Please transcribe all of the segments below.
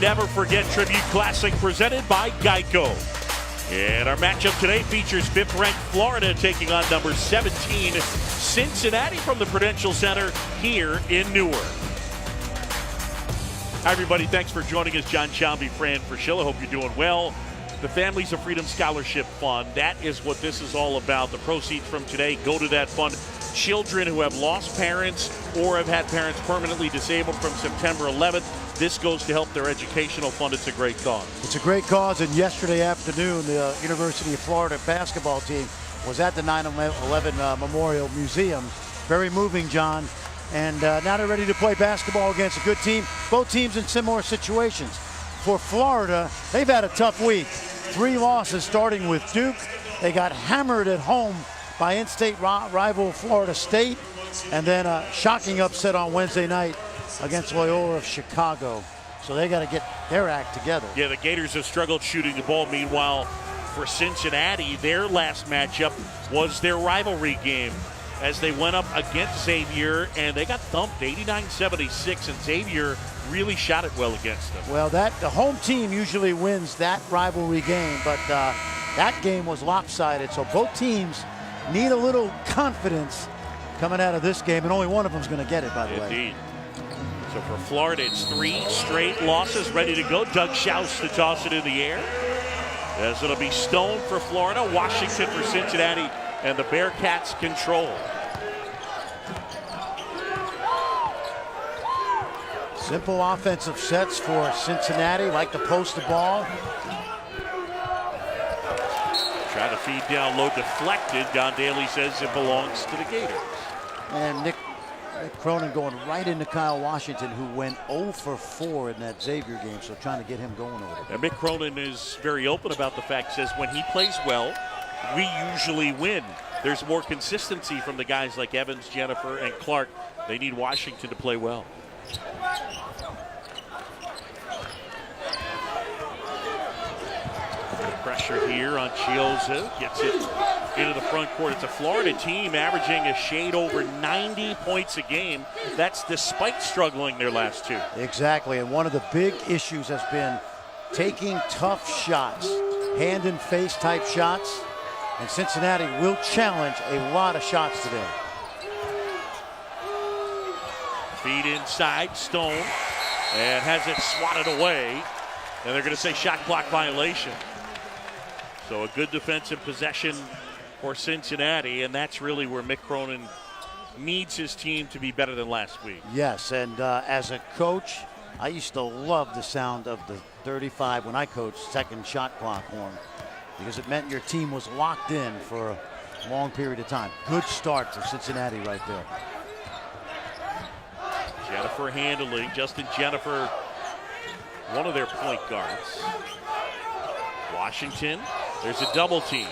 Never Forget Tribute Classic presented by Geico. And our matchup today features 5th ranked Florida taking on number 17 Cincinnati from the Prudential Center here in Newark. Hi everybody, thanks for joining us. John Shambi, Fran Fraschilla. Hope you're doing well. The Families of Freedom Scholarship Fund, that is what this is all about. The proceeds from today go to that fund. Children who have lost parents or have had parents permanently disabled from September 11th, this goes to help their educational fund. It's a great cause. It's a great cause, and yesterday afternoon, the University of Florida basketball team was at the 9/11 Memorial Museum. Very moving, John. And now they're ready to play basketball against a good team. Both teams in similar situations. For Florida, they've had a tough week. 3 losses starting with Duke. They got hammered at home by in-state rival Florida State. And then a shocking upset on Wednesday night against Loyola of Chicago. So they got to get their act together. Yeah, the Gators have struggled shooting the ball. Meanwhile, for Cincinnati, their last matchup was their rivalry game as they went up against Xavier, and they got thumped 89-76, and Xavier really shot it well against them. Well, the home team usually wins that rivalry game, but that game was lopsided, so both teams need a little confidence coming out of this game, and only one of them is going to get it, by the way. Indeed. So for Florida, it's 3 straight losses ready to go. Doug Schaus to toss it in the air, as it'll be Stone for Florida, Washington for Cincinnati, and the Bearcats control. Simple offensive sets for Cincinnati, like to post the ball. Try to feed down low, deflected. Don Daly says it belongs to the Gators. And Nick Cronin going right into Kyle Washington, who went 0 for 4 in that Xavier game, so trying to get him going over there. And Mick Cronin is very open about the fact, says when he plays well, we usually win. There's more consistency from the guys like Evans, Jennifer, and Clark. They need Washington to play well. Pressure here on Chiozza. Gets it into the front court. It's a Florida team averaging a shade over 90 points a game. That's despite struggling their last 2. Exactly, and one of the big issues has been taking tough shots, hand and face type shots, and Cincinnati will challenge a lot of shots today. Feed inside, Stone, and has it swatted away, and they're going to say shot clock violation. So a good defensive possession for Cincinnati, and that's really where Mick Cronin needs his team to be better than last week. Yes, and as a coach, I used to love the sound of the 35 when I coached, second shot clock horn, because it meant your team was locked in for a long period of time. Good start for Cincinnati right there. Jennifer handling, Justin Jennifer, one of their point guards. Washington, there's a double team.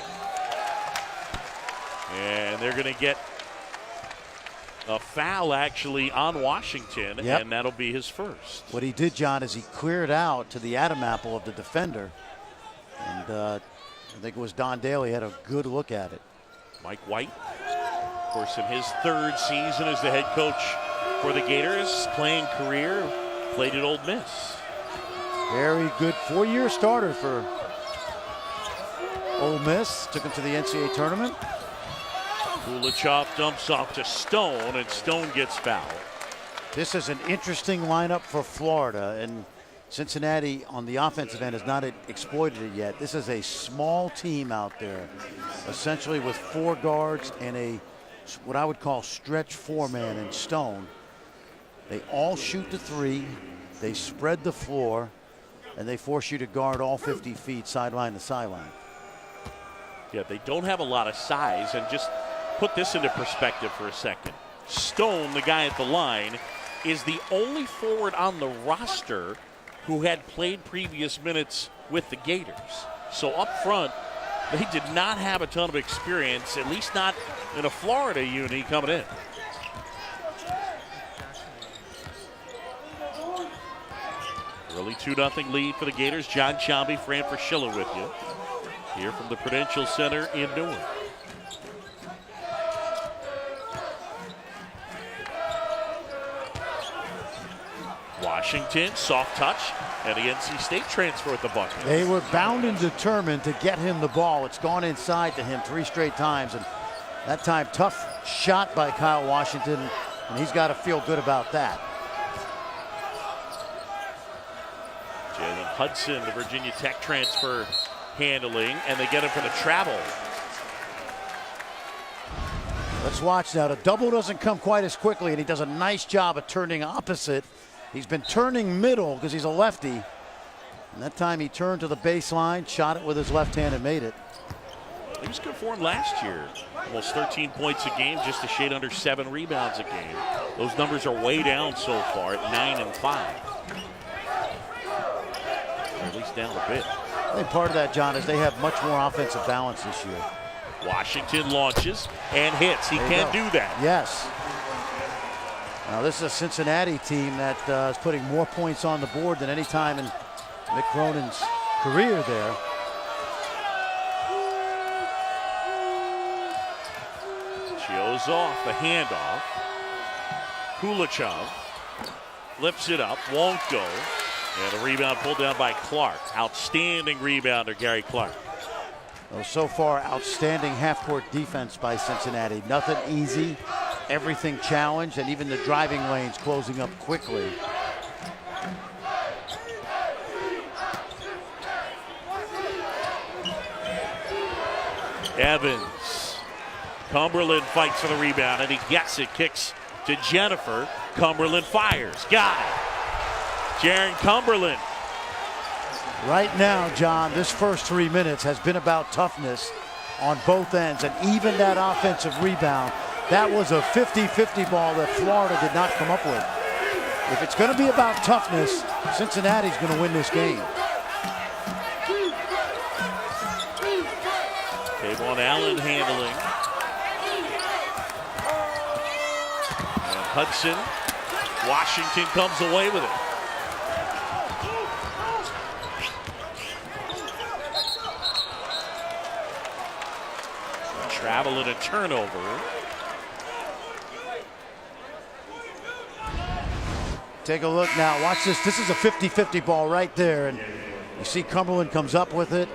And they're going to get a foul actually on Washington, and that'll be his first. What he did, John, is he cleared out to the Adam apple of the defender. And I think it was Don Daly had a good look at it. Mike White, of course, in his 3rd season as the head coach for the Gators, playing career, played at Ole Miss. Very good 4-year starter for Ole Miss. Took him to the NCAA tournament. Kulichov dumps off to Stone, and Stone gets fouled. This is an interesting lineup for Florida, and Cincinnati on the offensive end has not exploited it yet. This is a small team out there, essentially with 4 guards and a what I would call stretch 4-man in Stone. They all shoot the 3. They spread the floor, and they force you to guard all 50 feet sideline to sideline. Yeah, they don't have a lot of size, and just put this into perspective for a second. Stone, the guy at the line, is the only forward on the roster who had played previous minutes with the Gators. So up front, they did not have a ton of experience, at least not in a Florida uni coming in. Early 2-0 lead for the Gators. John Shambi, Fran Fraschilla with you here from the Prudential Center in Newark. Washington, soft touch, and the NC State transfer at the bucket. They were bound and determined to get him the ball. It's gone inside to him 3 straight times, and that time tough shot by Kyle Washington, and he's got to feel good about that. Jalen Hudson, the Virginia Tech transfer, handling, and they get him for the travel. Let's watch now. The double doesn't come quite as quickly, and he does a nice job of turning opposite. He's been turning middle because he's a lefty. And that time he turned to the baseline, shot it with his left hand, and made it. He was good for him last year. Almost 13 points a game, just a shade under 7 rebounds a game. Those numbers are way down so far at 9 and 5. Or at least down a bit. I think part of that, John, is they have much more offensive balance this year. Washington launches and hits. He can't do that. Yes. Now this is a Cincinnati team that is putting more points on the board than any time in Mick Cronin's career there. Shows off the handoff. Kulachov lifts it up, won't go. And a rebound pulled down by Clark. Outstanding rebounder, Gary Clark. Well, so far, outstanding half-court defense by Cincinnati. Nothing easy, everything challenged, and even the driving lanes closing up quickly. Evans. Cumberland fights for the rebound, and he gets it. Kicks to Jennifer. Cumberland fires. Got it. Jaron Cumberland. Right now, John, this first 3 minutes has been about toughness on both ends, and even that offensive rebound, that was a 50-50 ball that Florida did not come up with. If it's going to be about toughness, Cincinnati's going to win this game. Tavon Allen handling. And Hudson. Washington comes away with it. Travel and a turnover. Take a look now. Watch this. This is a 50-50 ball right there. And you see Cumberland comes up with it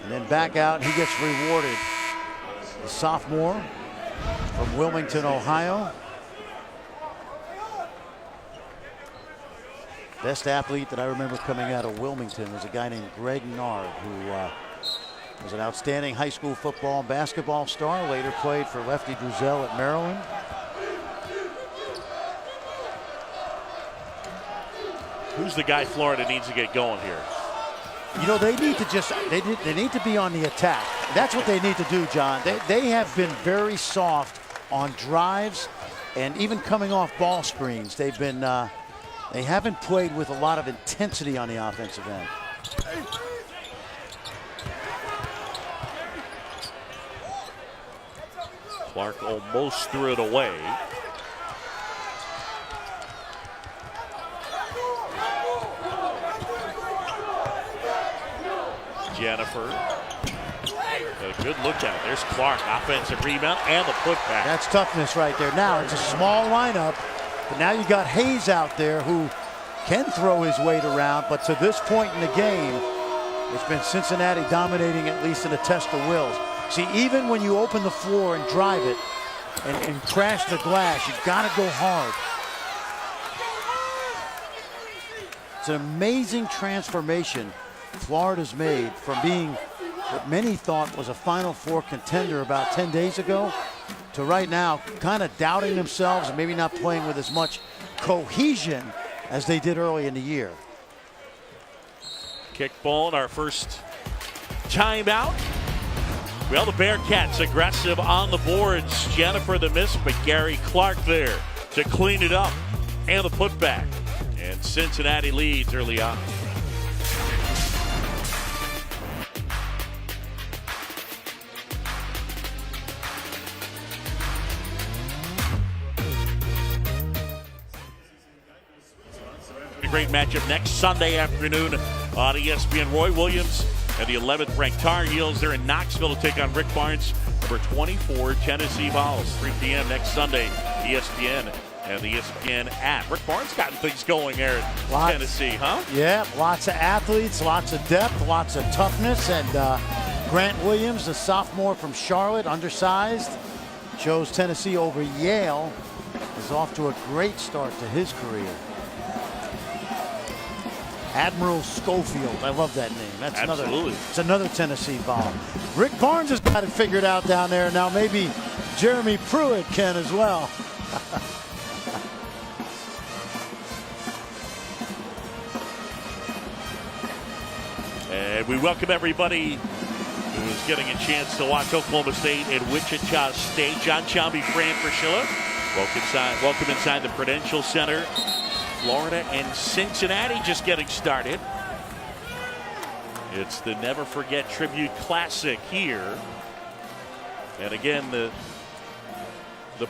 and then back out. And he gets rewarded. The sophomore from Wilmington, Ohio. Best athlete that I remember coming out of Wilmington was a guy named Greg Nard, who was an outstanding high school football and basketball star. Later played for Lefty Driesell at Maryland. Who's the guy Florida needs to get going here? You know, they need to just, they need to be on the attack. That's what they need to do, John. They have been very soft on drives and even coming off ball screens. They've been, they haven't played with a lot of intensity on the offensive end. Clark almost threw it away. Jennifer. Got a good look at it. There's Clark, offensive rebound and the putback. That's toughness right there. Now it's a small lineup, but now you got Hayes out there who can throw his weight around, but to this point in the game, it's been Cincinnati dominating, at least in a test of wills. See, even when you open the floor and drive it and crash the glass, you've got to go hard. It's an amazing transformation Florida's made from being what many thought was a Final Four contender about 10 days ago to right now kind of doubting themselves and maybe not playing with as much cohesion as they did early in the year. Kickball in our first timeout. Well, the Bearcats aggressive on the boards. Jennifer the miss, but Gary Clark there to clean it up and the putback. And Cincinnati leads early on. A great matchup next Sunday afternoon on ESPN. Roy Williams and the 11th ranked Tar Heels. They're in Knoxville to take on Rick Barnes, number 24 Tennessee Vols. 3 p.m. next Sunday, ESPN. And the ESPN app. Rick Barnes gotten things going there at Tennessee, huh? Yeah, lots of athletes, lots of depth, lots of toughness. And Grant Williams, the sophomore from Charlotte, undersized, chose Tennessee over Yale, is off to a great start to his career. Admiral Schofield, I love that name. That's Absolutely. another Tennessee bomb. Rick Barnes has got it figured out down there. Now maybe Jeremy Pruitt can as well. And we welcome everybody who is getting a chance to watch Oklahoma State and Wichita State. John Chambie, Fran Fraschilla. Welcome inside the Prudential Center. Florida and Cincinnati just getting started. It's the Never Forget Tribute Classic here. And again, the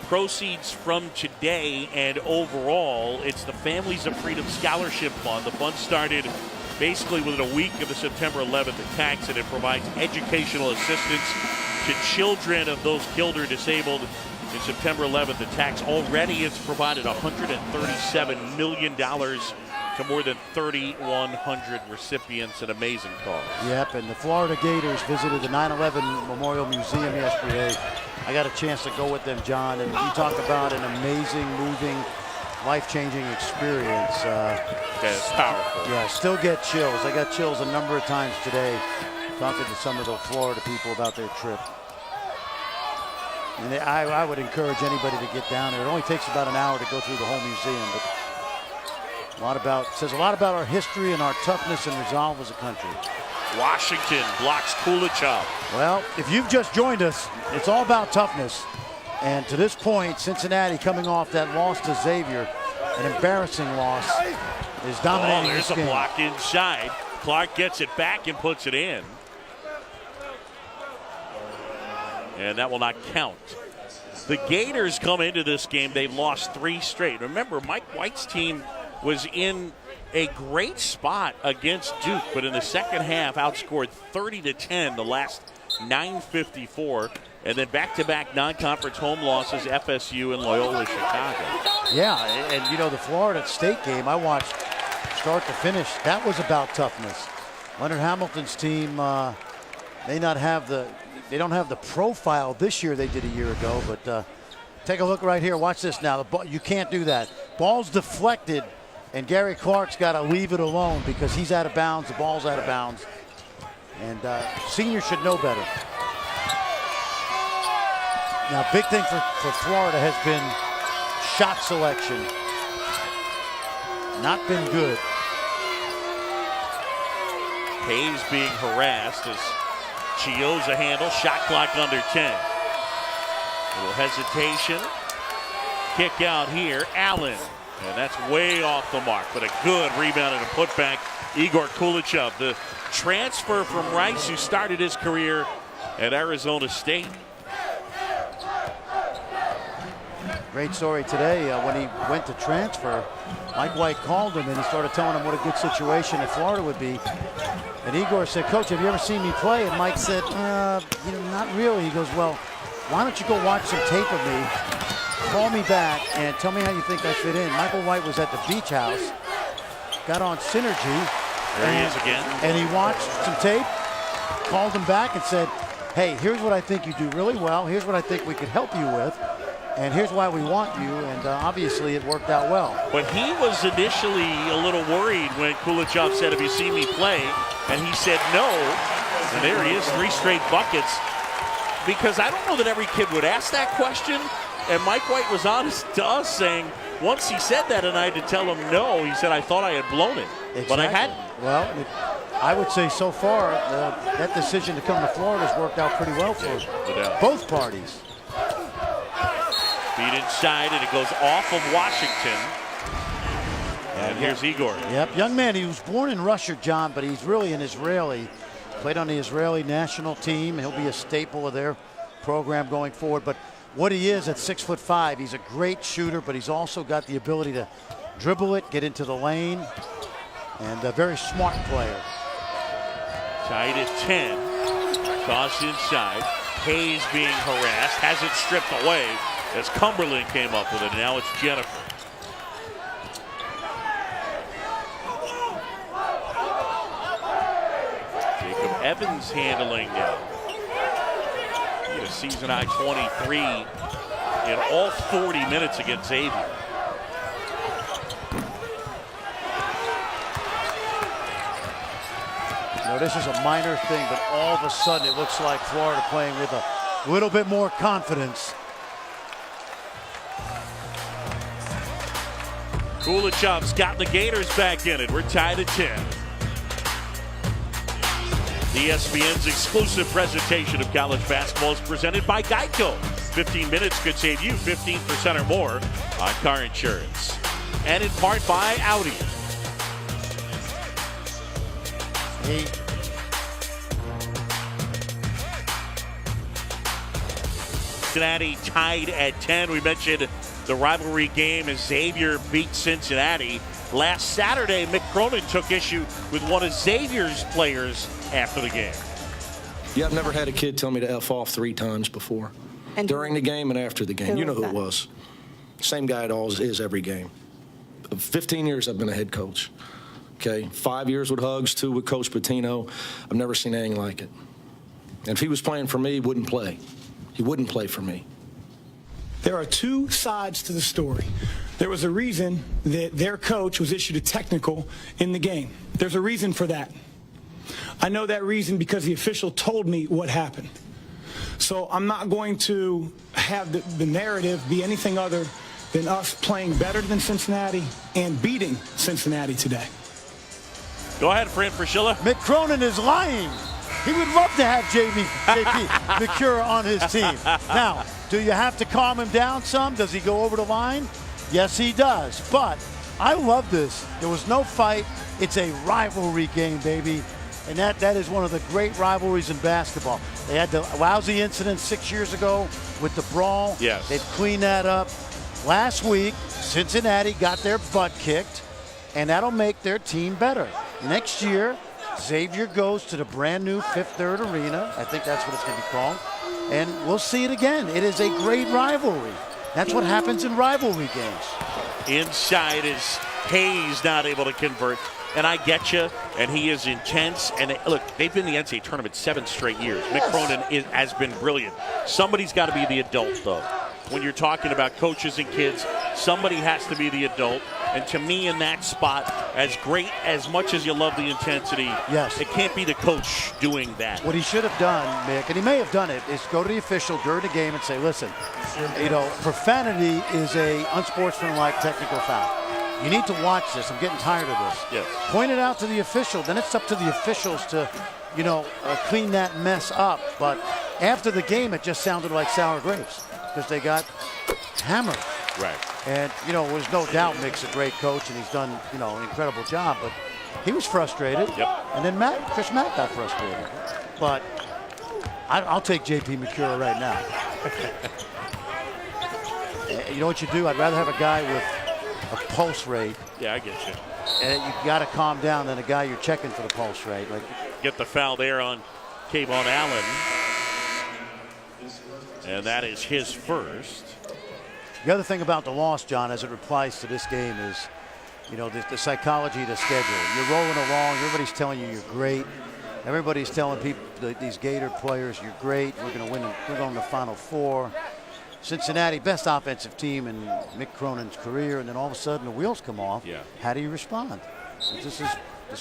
proceeds from today and overall, it's the Families of Freedom Scholarship Fund. The fund started basically within a week of the September 11th attacks, and it provides educational assistance to children of those killed or disabled in September 11th attacks. Already it's provided $137 million to more than 3,100 recipients. An amazing cause. Yep, and the Florida Gators visited the 9/11 Memorial Museum yesterday. I got a chance to go with them, John, and you talk about an amazing, moving, life-changing experience. It's powerful. Yeah, still get chills. I got chills a number of times today talking to some of the Florida people about their trip. And I would encourage anybody to get down there. It only takes about an hour to go through the whole museum, but says a lot about our history and our toughness and resolve as a country. Washington blocks Kulichov. Well, if you've just joined us, it's all about toughness. And to this point, Cincinnati, coming off that loss to Xavier, an embarrassing loss, is dominating this game. There's a block inside. Clark gets it back and puts it in. And that will not count. The Gators come into this game, they've lost 3 straight. Remember, Mike White's team was in a great spot against Duke, but in the second half outscored 30-10 the last 9:54. And then back-to-back non-conference home losses, FSU and Loyola Chicago. Yeah, and you know, the Florida State game I watched start to finish, that was about toughness. Leonard Hamilton's team may not have they don't have the profile this year they did a year ago, but take a look right here. Watch this now. The ball, you can't do that. Ball's deflected, and Gary Clark's got to leave it alone because he's out of bounds. The ball's out of bounds. And senior should know better. Now, big thing for Florida has been shot selection. Not been good. Hayes being harassed as Chioza handle. Shot clock under 10. A little hesitation. Kick out here. Allen. And that's way off the mark, but a good rebound and a putback. Igor Kulichov, the transfer from Rice, who started his career at Arizona State. Great story today. When he went to transfer, Mike White called him and he started telling him what a good situation in Florida would be. And Igor said, "Coach, have you ever seen me play?" And Mike said, not really. He goes, "Well, why don't you go watch some tape of me, call me back, and tell me how you think I fit in." Michael White was at the Beach House, got on Synergy. There he is again. And he watched some tape, called him back and said, "Hey, here's what I think you do really well. Here's what I think we could help you with. And here's why we want you," and obviously it worked out well. But he was initially a little worried when Kulichov said, "Have you seen me play?" And he said no. And there he is, 3 straight buckets. Because I don't know that every kid would ask that question. And Mike White was honest to us, saying once he said that and I had to tell him no, he said, "I thought I had blown it." Exactly. But I hadn't. Well, I would say so far that decision to come to Florida has worked out pretty well for both parties. Feed inside, and it goes off of Washington. And here's Igor. Yep, young man. He was born in Russia, John, but he's really an Israeli. Played on the Israeli national team. He'll be a staple of their program going forward. But what he is at 6'5", he's a great shooter, but he's also got the ability to dribble it, get into the lane, and a very smart player. Tied at 10. Toss inside. Hayes being harassed. Has it stripped away. as Cumberland came up with it. Now it's Jennifer. Jacob Evans handling a season high 23 in all 40 minutes against Xavier. This is a minor thing, but all of a sudden it looks like Florida playing with a little bit more confidence. Kulichov's got the Gators back in it. We're tied at 10. ESPN's exclusive presentation of college basketball is presented by Geico. 15 minutes could save you 15% or more on car insurance. And in part by Audi. Cincinnati tied at 10. We mentioned the rivalry game as Xavier beat Cincinnati. Last Saturday, Mick Cronin took issue with one of Xavier's players after the game. Yeah, I've never had a kid tell me to F off 3 times before. And during the game and after the game. You know who it was. Same guy it always is every game. 15 years I've been a head coach. Okay, 5 years with Hugs, 2 with Coach Pitino. I've never seen anything like it. And if he was playing for me, he wouldn't play. He wouldn't play for me. There are 2 sides to the story. There was a reason that their coach was issued a technical in the game. There's a reason for that. I know that reason because the official told me what happened. So I'm not going to have the narrative be anything other than us playing better than Cincinnati and beating Cincinnati today. Go ahead, Fran Fraschilla. Mick Cronin is lying. He would love to have JP McCure on his team. Now, do you have to calm him down some? Does he go over the line? Yes, he does. But I love this. There was no fight. It's a rivalry game, baby. And that is one of the great rivalries in basketball. They had the lousy incident 6 years ago with the brawl. Yes. They've cleaned that up. Last week, Cincinnati got their butt kicked, and that'll make their team better. Next year, Xavier goes to the brand new Fifth Third Arena. I think that's what it's going to be called. And we'll see it again. It is a great rivalry. That's what happens in rivalry games. Inside is Hayes not able to convert. And I get you, and he is intense. And look, they've been in the NCAA tournament 7 straight years. Mick Cronin has been brilliant. Somebody's got to be the adult, though. When you're talking about coaches and kids, somebody has to be the adult. And to me, in that spot, as great, as much as you love the intensity, yes, it can't be the coach doing that. What he should have done, Mick, and he may have done it, is go to the official during the game and say, listen, profanity is a unsportsmanlike technical foul. You need to watch this. I'm getting tired of this. Yes. Point it out to the official. Then it's up to the officials to, clean that mess up. But after the game, it just sounded like sour grapes because they got hammered. Right. And, there's no doubt Mick's a great coach and he's done, an incredible job. But he was frustrated. Yep. And then Chris Mack got frustrated. But I'll take J.P. McCure right now. You know what you do? I'd rather have a guy with a pulse rate. Yeah, I get you. And you got to calm down than a guy you're checking for the pulse rate. Get the foul there on Kayvon Allen. And that is his first. The other thing about the loss, John, as it applies to this game is, the psychology of the schedule. You're rolling along. Everybody's telling you you're great. Everybody's telling people, these Gator players, you're great. We're going to win. We're going to the Final Four. Cincinnati, best offensive team in Mick Cronin's career, and then all of a sudden the wheels come off. Yeah. How do you respond? This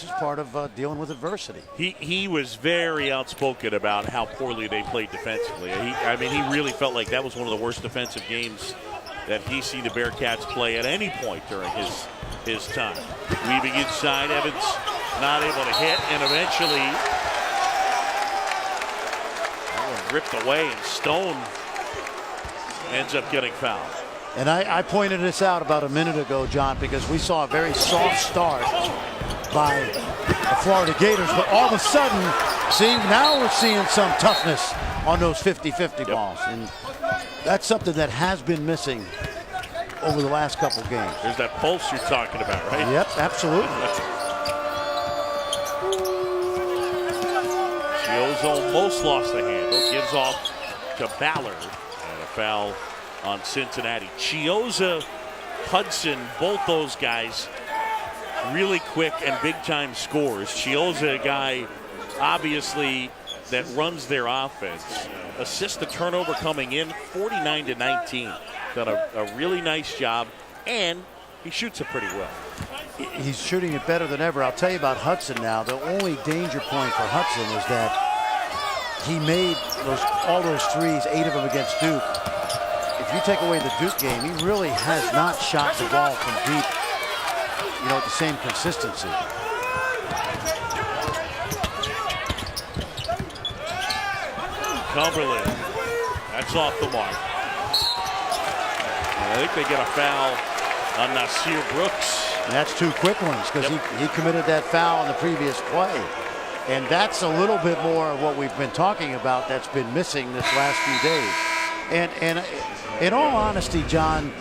is part of dealing with adversity. He was very outspoken about how poorly they played defensively. He really felt like that was one of the worst defensive games that he's seen the Bearcats play at any point during his time. Weaving inside, Evans not able to hit, and eventually ripped away, and Stone ends up getting fouled. And I pointed this out about a minute ago, John, because we saw a very soft start by the Florida Gators, but all of a sudden, now we're seeing some toughness on those 50-50 balls. And that's something that has been missing over the last couple games. There's that pulse you're talking about, right? Yep, absolutely. Shields almost lost the handle, gives off to Ballard, and a foul on Cincinnati. Chiozza, Hudson, both those guys really quick and big-time scores. Chiozza, a guy obviously that runs their offense. Assist the turnover coming in, 49-19. Done a really nice job, and he shoots it pretty well. He's shooting it better than ever. I'll tell you about Hudson now. The only danger point for Hudson is that he made all those threes, 8 of them against Duke. If you take away the Duke game, he really has not shot the ball from deep, at the same consistency. Cumberland, that's off the mark. I think they get a foul on Nasir Brooks. And that's 2 quick ones because he committed that foul in the previous play. And that's a little bit more of what we've been talking about that's been missing this last few days. And in all honesty, John,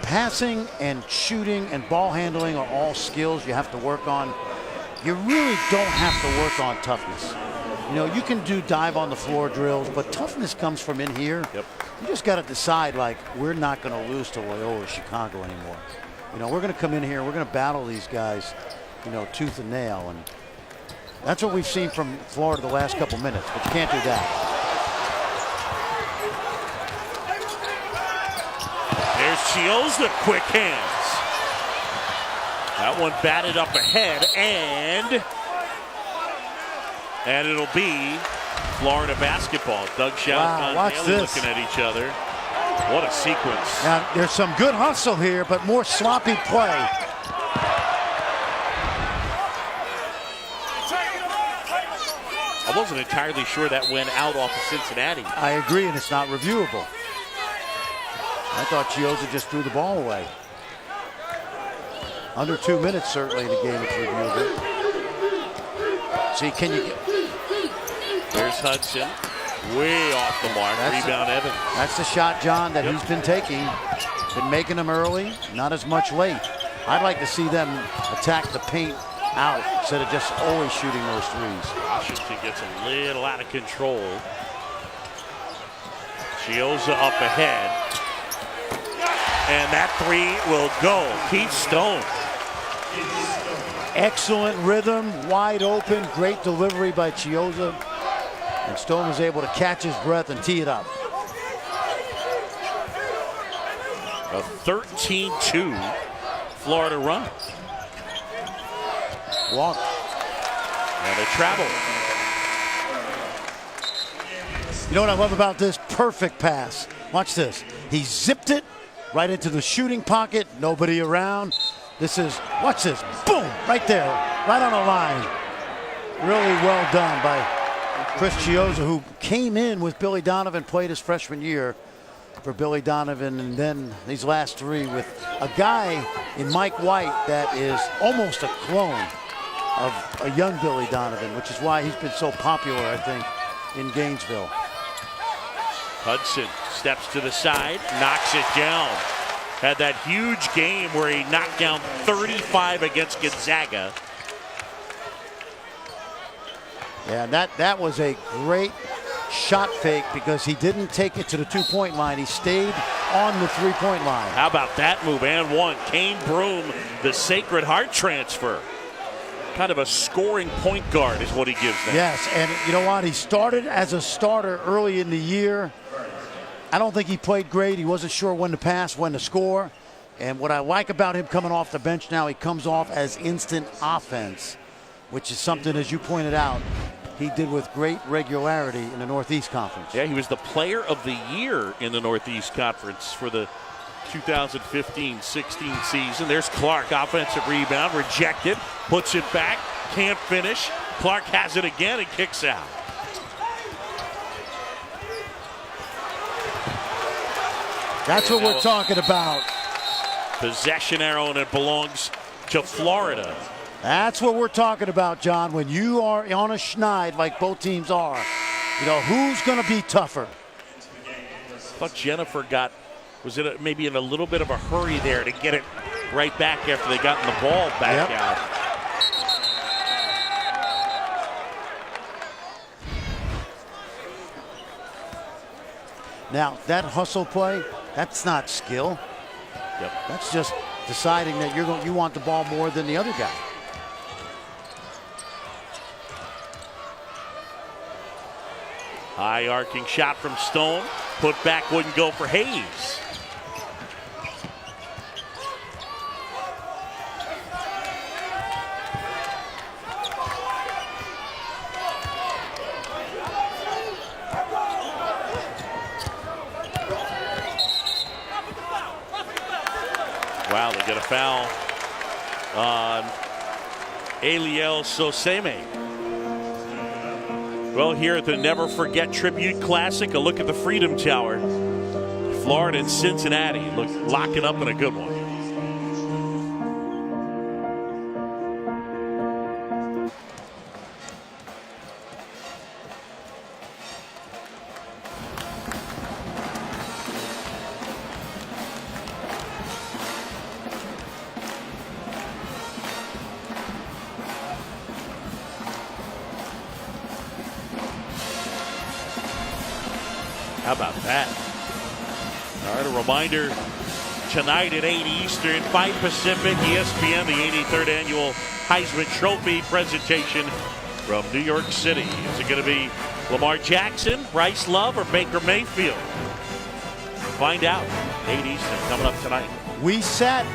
passing and shooting and ball handling are all skills you have to work on. You really don't have to work on toughness. You can do dive on the floor drills, but toughness comes from in here. Yep. You just got to decide, we're not going to lose to Loyola Chicago anymore. We're going to come in here, we're going to battle these guys, tooth and nail. And that's what we've seen from Florida the last couple minutes, but you can't do that. There's Chiozza, quick hands. That one batted up ahead, and it'll be Florida basketball. Doug Schaus, watch Daly this. looking at each other. What a sequence. Now, there's some good hustle here, but more sloppy play. I wasn't entirely sure that went out off of Cincinnati. I agree, and it's not reviewable. I thought Chiozza just threw the ball away. Under 2 minutes, certainly, in the game it's reviewable. See, can you get... There's Hudson, way off the mark. Rebound Evans. That's the shot, John, that he's been taking. Been making them early, not as much late. I'd like to see them attack the paint out instead of just always shooting those threes. Washington gets a little out of control. Chiozza up ahead. And that 3 will go. Keith Stone. Excellent rhythm, wide open, great delivery by Chiozza. And Stone was able to catch his breath and tee it up. A 13-2 Florida run. Walk. And a travel. You know what I love about this? Perfect pass. Watch this. He zipped it right into the shooting pocket. Nobody around. This is, watch this. Boom! Right there. Right on the line. Really well done by Chris Chiozza, who came in with Billy Donovan, played his freshman year for Billy Donovan, and then these last 3 with a guy in Mike White that is almost a clone of a young Billy Donovan, which is why he's been so popular, I think, in Gainesville. Hudson steps to the side, knocks it down. Had that huge game where he knocked down 35 against Gonzaga. Yeah, that was a great shot fake because he didn't take it to the 2-point line. He stayed on the 3-point line. How about that move? And one. Kane Broome, the Sacred Heart transfer. Kind of a scoring point guard is what he gives them. Yes, and you know what? He started as a starter early in the year. I don't think he played great. He wasn't sure when to pass, when to score. And what I like about him coming off the bench now, he comes off as instant offense, which is something, as you pointed out, he did with great regularity in the Northeast Conference. Yeah, he was the player of the year in the Northeast Conference for the 2015-16 season. There's Clark, offensive rebound, rejected, puts it back, can't finish. Clark has it again and kicks out. That's what we're talking about. Possession arrow, and it belongs to Florida. That's what we're talking about, John. When you are on a schneid like both teams are, who's going to be tougher? I thought Jennifer was maybe in a little bit of a hurry there to get it right back after they gotten the ball back out. Now, that hustle play, that's not skill. Yep. That's just deciding that you want the ball more than the other guy. High arcing shot from Stone. Put back wouldn't go for Hayes. Wow, they get a foul on Eliel Soseme. Well, here at the Never Forget Tribute Classic, a look at the Freedom Tower. Florida and Cincinnati locking up in a good one. How about that? All right, a reminder, tonight at 8 Eastern, 5 Pacific, ESPN, the 83rd Annual Heisman Trophy presentation from New York City. Is it going to be Lamar Jackson, Bryce Love, or Baker Mayfield? Find out. 8 Eastern coming up tonight. We sat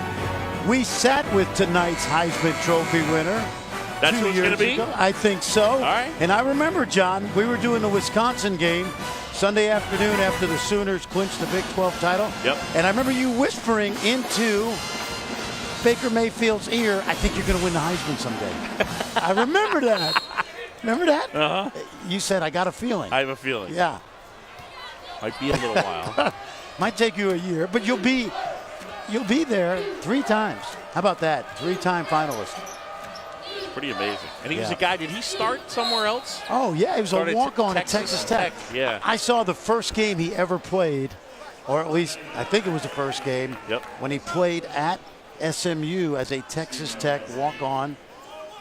with tonight's Heisman Trophy winner. That's who it's going to be? Ago. I think so. All right. And I remember, John, we were doing the Wisconsin game Sunday afternoon after the Sooners clinched the Big 12 title. Yep. And I remember you whispering into Baker Mayfield's ear, I think you're going to win the Heisman someday. I remember that. Remember that? Uh-huh. You said, I got a feeling. I have a feeling. Yeah. Might be a little while. Might take you a year, but you'll be there 3 times. How about that? 3-time finalist. Pretty amazing. And he was a guy, did he start somewhere else? Oh, yeah, he was a walk-on at Texas Tech. Yeah. I saw the first game he ever played, or at least I think it was the first game, when he played at SMU as a Texas Tech walk-on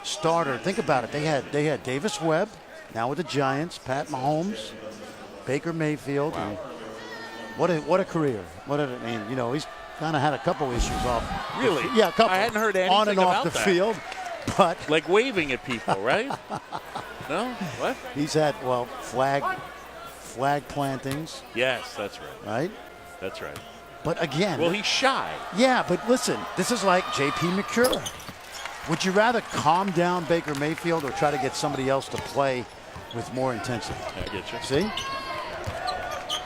starter. Think about it. They had Davis Webb, now with the Giants, Pat Mahomes, Baker Mayfield. Wow. And what a career. He's kind of had a couple issues off. Really? Yeah, a couple. I hadn't heard anything on and off the about that. field. But like waving at people, right? No? What? He's had, flag plantings. Yes, that's right. Right? That's right. But again. Well, he's shy. Yeah, but listen, this is like J.P. McCure. Would you rather calm down Baker Mayfield or try to get somebody else to play with more intensity? I get you. See?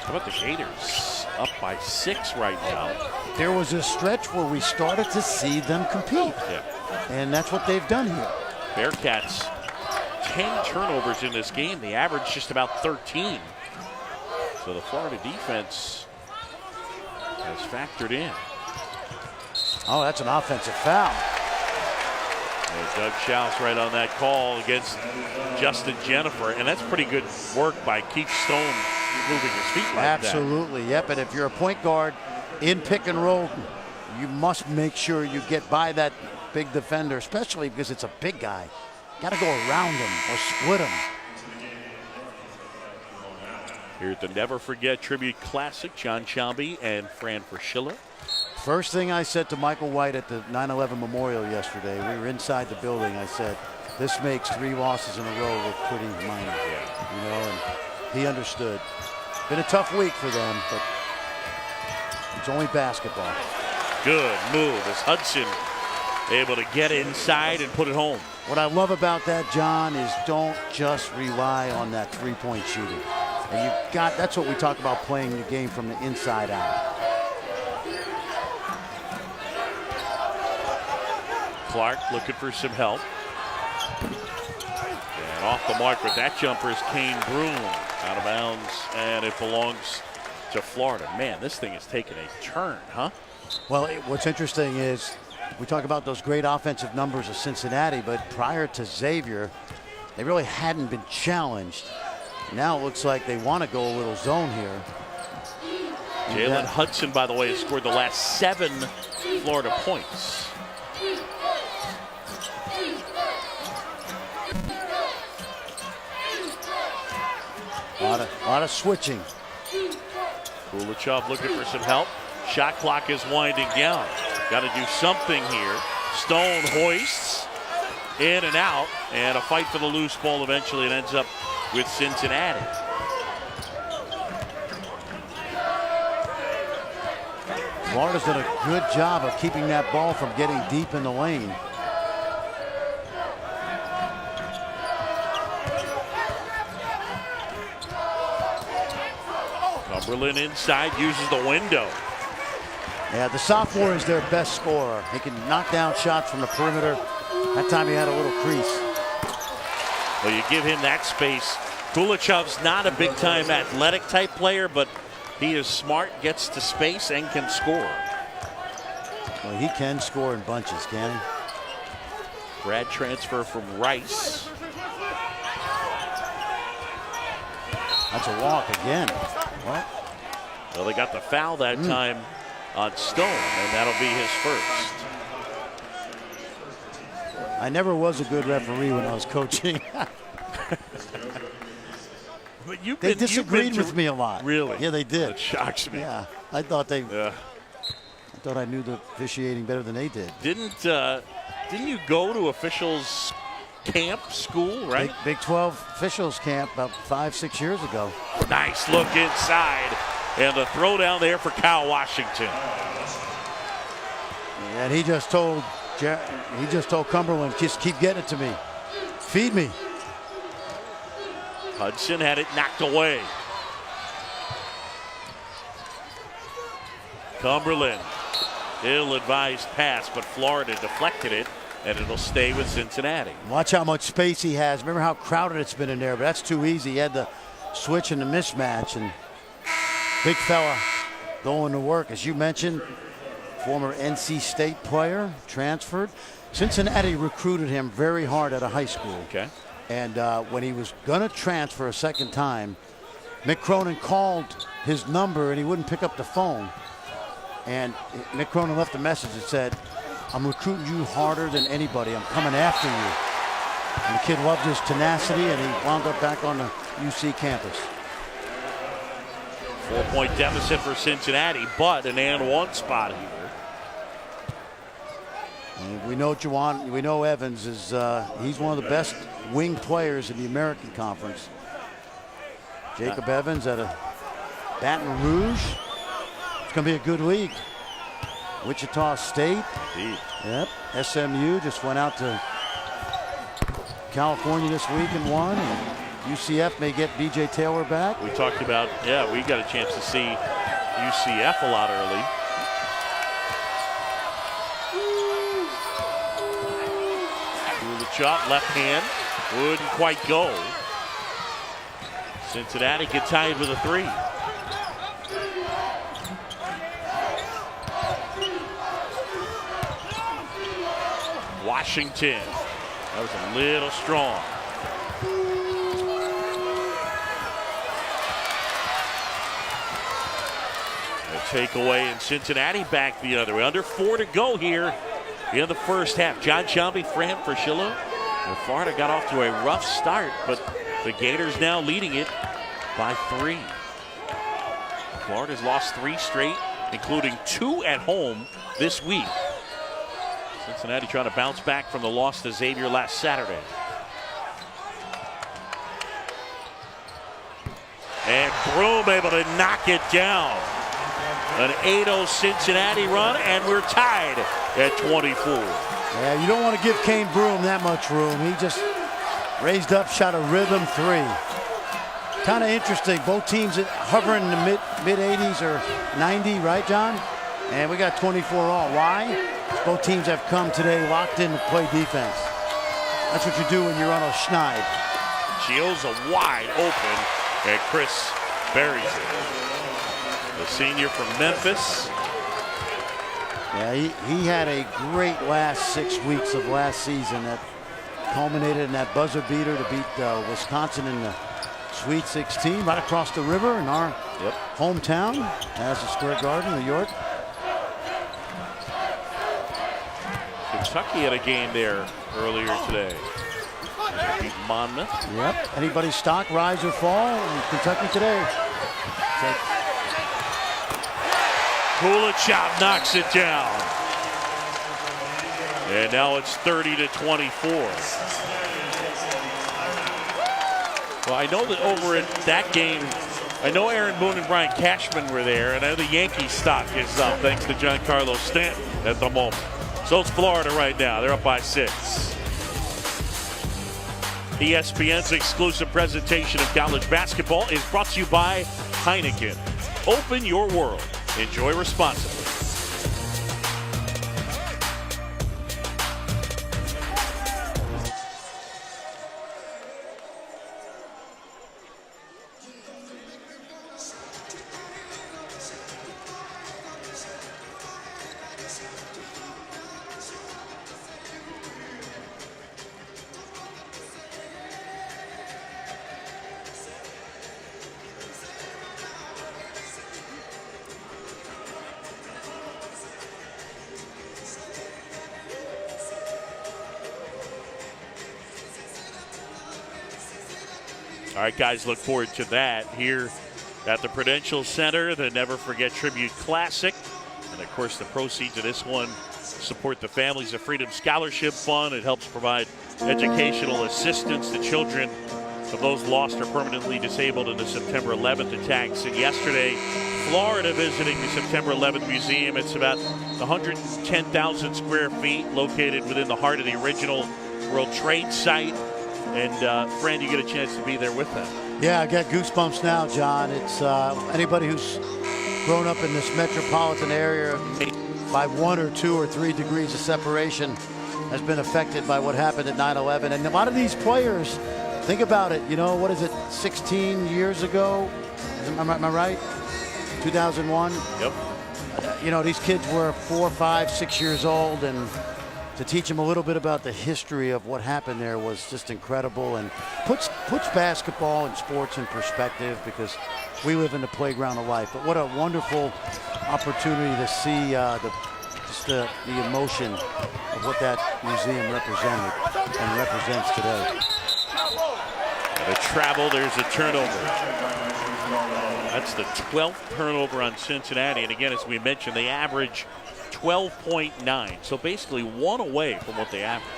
How about the Gators? Up by 6 right now. There was a stretch where we started to see them compete. Yeah. And that's what they've done here. Bearcats, 10 turnovers in this game. The average just about 13. So the Florida defense has factored in. Oh, that's an offensive foul. Doug Schaus right on that call against Justin Jennifer. And that's pretty good work by Keith Stone moving his feet like that. Absolutely, yep. And if you're a point guard in pick and roll, you must make sure you get by that big defender, especially because it's a big guy. Got to go around him or split him. Here at the Never Forget Tribute Classic, John Chambie and Fran Fraschilla. First thing I said to Michael White at the 9/11 Memorial yesterday, we were inside the building, I said, this makes 3 losses in a row look pretty minor. Yeah. And he understood. Been a tough week for them, but it's only basketball. Good move as Hudson able to get inside and put it home. What I love about that, John, is don't just rely on that 3-point shooting. And that's what we talk about, playing the game from the inside out. Clark looking for some help. And off the mark with that jumper is Kane Broom. Out of bounds, and it belongs to Florida. Man, this thing is taking a turn, huh? Well, what's interesting is we talk about those great offensive numbers of Cincinnati, but prior to Xavier, they really hadn't been challenged. Now it looks like they want to go a little zone here. Jalen Hudson, by the way, has scored the last 7 Florida points. A lot of switching. Kulachov looking for some help. Shot clock is winding down. Got to do something here. Stone hoists in and out, and a fight for the loose ball. Eventually it ends up with Cincinnati. Florida's done a good job of keeping that ball from getting deep in the lane. Cumberland inside, uses the window. Yeah, the sophomore is their best scorer. He can knock down shots from the perimeter. That time he had a little crease. Well, you give him that space. Kulachov's not a big-time athletic type player, but he is smart, gets to space, and can score. Well, he can score in bunches, can he? Grad transfer from Rice. That's a walk again. Well, they got the foul that time on Stone, and that'll be his first. I never was a good referee when I was coaching. But they disagreed with me a lot. Really? Yeah, they did. It shocks me. Yeah, I thought I knew the officiating better than they did. Didn't you go to officials camp school, right? Big 12 officials camp about 5-6 years ago. Nice look inside, and the throw down there for Kyle Washington. And he just told Cumberland, just keep getting it to me. Feed me. Hudson had it knocked away. Cumberland, ill-advised pass, but Florida deflected it, and it'll stay with Cincinnati. Watch how much space he has. Remember how crowded it's been in there, but that's too easy. He had the switch and the mismatch, and big fella going to work. As you mentioned, former NC State player, transferred. Cincinnati recruited him very hard out of high school. Okay. And when he was going to transfer a second time, Mick Cronin called his number and he wouldn't pick up the phone. And Mick Cronin left a message that said, I'm recruiting you harder than anybody. I'm coming after you. And the kid loved his tenacity, and he wound up back on the UC campus. 4-point deficit for Cincinnati, but an and one spot here. And we know Juwan, we know Evans is he's one of the best wing players in the American Conference. Jacob Evans out of Baton Rouge. It's going to be a good league. Wichita State. Indeed. Yep. SMU just went out to California this week and won. And UCF may get B.J. Taylor back. We talked about, we got a chance to see UCF a lot early. Kulachov, left hand, wouldn't quite go. Cincinnati get tied with a three. Washington, that was a little strong. A takeaway, and Cincinnati back the other way. Under 4 to go here in the first half. John Shelby, Fran Fraschillo. And Florida got off to a rough start, but the Gators now leading it by 3. Florida's lost 3 straight, including 2 at home this week. Cincinnati trying to bounce back from the loss to Xavier last Saturday. And Broom able to knock it down. An 8-0 Cincinnati run, and we're tied at 24. Yeah, you don't want to give Kane Broom that much room. He just raised up, shot a rhythm 3. Kind of interesting. Both teams hovering in the mid 80s or 90, right, John? And we got 24 all. Why? Both teams have come today locked in to play defense. That's what you do when you run a Schneid. Chioza wide open, and Chris buries it. The senior from Memphis. Yeah, he had a great last 6 weeks of last season that culminated in that buzzer beater to beat Wisconsin in the Sweet 16 right across the river in our hometown, Madison Square Garden, New York. Kentucky had a game there earlier today. They beat Monmouth. Yep. Anybody's stock rise or fall in Kentucky today? Kulachov knocks it down. And now it's 30-24. Well, I know that over at that game, I know Aaron Boone and Brian Cashman were there, and I know the Yankees stock is up thanks to Giancarlo Stanton at the moment. So it's Florida right now. They're up by 6. ESPN's exclusive presentation of college basketball is brought to you by Heineken. Open your world. Enjoy responsibly. All right, guys, look forward to that here at the Prudential Center, the Never Forget Tribute Classic. And, of course, the proceeds of this one support the Families of Freedom Scholarship Fund. It helps provide educational assistance to children of those lost or permanently disabled in the September 11th attacks. And yesterday, Florida visiting the September 11th Museum. It's about 110,000 square feet, located within the heart of the original World Trade Site. And, Fran, you get a chance to be there with them. Yeah, I got goosebumps now, John. It's anybody who's grown up in this metropolitan area by 1 or 2 or 3 degrees of separation has been affected by what happened at 9/11. And a lot of these players, think about it, you know, what is it, 16 years ago? Am I right? 2001? Yep. You know, these kids were 4, 5, 6 years old, and to teach them a little bit about the history of what happened there was just incredible, and puts basketball and sports in perspective, because we live in the playground of life. But what a wonderful opportunity to see the emotion of what that museum represented and represents today. The travel, there's a turnover. That's the 12th turnover on Cincinnati. And again, as we mentioned, they average 12.9, so basically 1 away from what they average.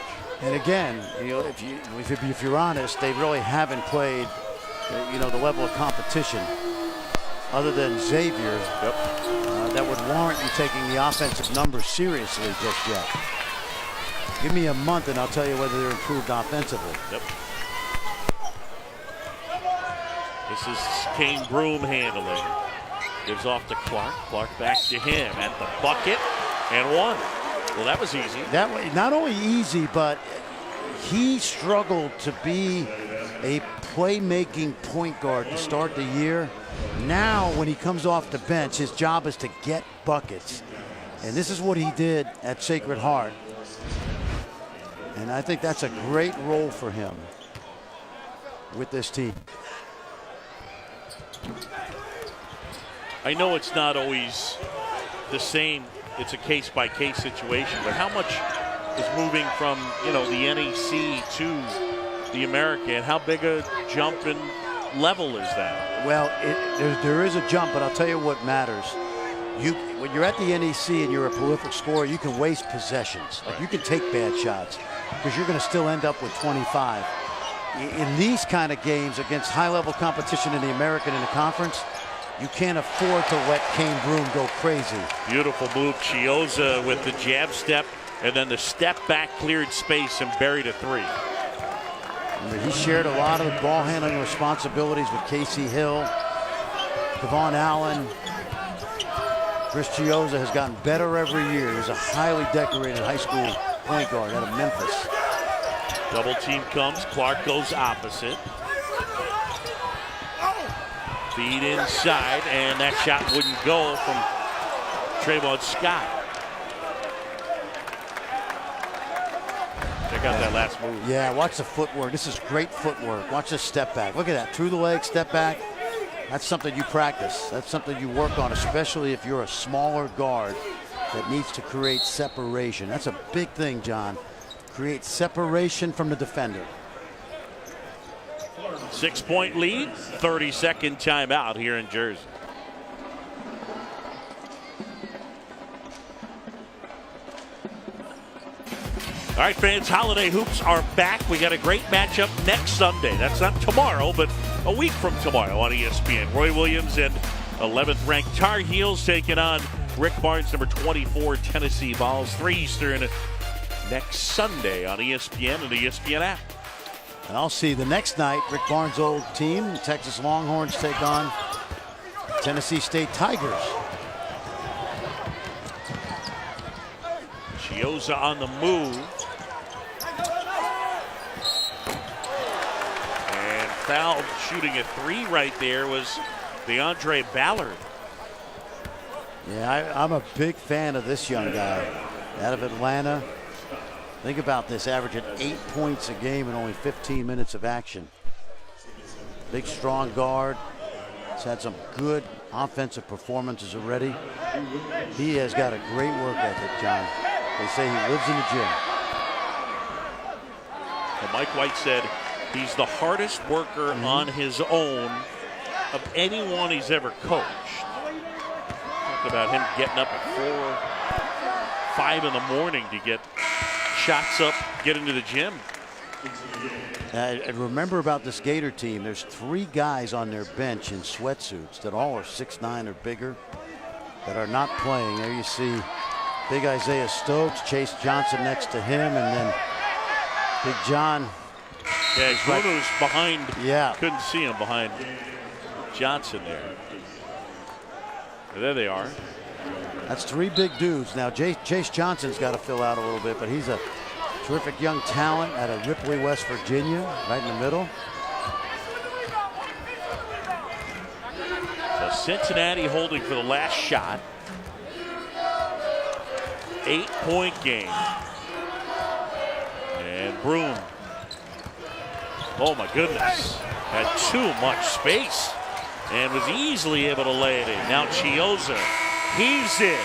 And again, you know, if you're honest, they really haven't played, you know, the level of competition other than Xavier. Yep. That would warrant you taking the offensive numbers seriously just yet. Give me a month and I'll tell you whether they're improved offensively. Yep. This is Kane Broom handling. Gives off to Clark. Clark back to him at the bucket. And 1. Well, that was easy. That way, not only easy, but he struggled to be a playmaking point guard to start the year. Now, when he comes off the bench, his job is to get buckets. And this is what he did at Sacred Heart. And I think that's a great role for him with this team. I know it's not always the same. It's a case-by-case situation, but how much is moving from, you know, the NEC to the American? How big a jump in level is that? Well, there is a jump, but I'll tell you what matters. When you're at the NEC and you're a prolific scorer, you can waste possessions. Like, you can take bad shots because you're going to still end up with 25. In these kind of games against high-level competition in the American and the conference, you can't afford to let Kane Broom go crazy. Beautiful move. Chioza with the jab step, and then the step back, cleared space, and buried a 3. He shared a lot of the ball handling responsibilities with Casey Hill, Devon Allen. Chris Chioza has gotten better every year. He's a highly decorated high school point guard out of Memphis. Double team comes. Clark goes opposite. Feed inside, and that shot wouldn't go from Trayvon Scott. Check out that last move. Yeah, watch the footwork. This is great footwork. Watch the step back. Look at that. Through the leg, step back. That's something you practice. That's something you work on, especially if you're a smaller guard that needs to create separation. That's a big thing, John. Create separation from the defender. 6-point lead, 30-second timeout here in Jersey. All right, fans, Holiday Hoops are back. We got a great matchup next Sunday. That's not tomorrow, but a week from tomorrow on ESPN. Roy Williams and 11th ranked Tar Heels taking on Rick Barnes, number 24, Tennessee Vols. 3 Eastern next Sunday on ESPN and the ESPN app. And I'll see the next night, Rick Barnes' old team, Texas Longhorns, take on Tennessee State Tigers. Chioza on the move. And fouled shooting a 3 right there was DeAndre Ballard. Yeah, I'm a big fan of this young guy out of Atlanta. Think about this, averaging 8 points a game in only 15 minutes of action. Big, strong guard. He's had some good offensive performances already. He has got a great work ethic, John. They say he lives in the gym. Well, Mike White said he's the hardest worker on his own of anyone he's ever coached. Talk about him getting up at 4, 5 in the morning to get shots up, get into the gym. And remember about this Gator team, there's 3 guys on their bench in sweatsuits that all are 6'9" or bigger that are not playing. There you see big Isaiah Stokes, Chase Johnson next to him, and then Big John. Yeah, Bruno's behind. Yeah. Couldn't see him behind Johnson there. And there they are. That's 3 big dudes. Now, Chase Johnson's got to fill out a little bit, but he's a terrific young talent out of Ripley, West Virginia, right in the middle. So Cincinnati holding for the last shot. 8-point game. And Broom. Oh my goodness. Had too much space and was easily able to lay it in. Now Chioza heaves it.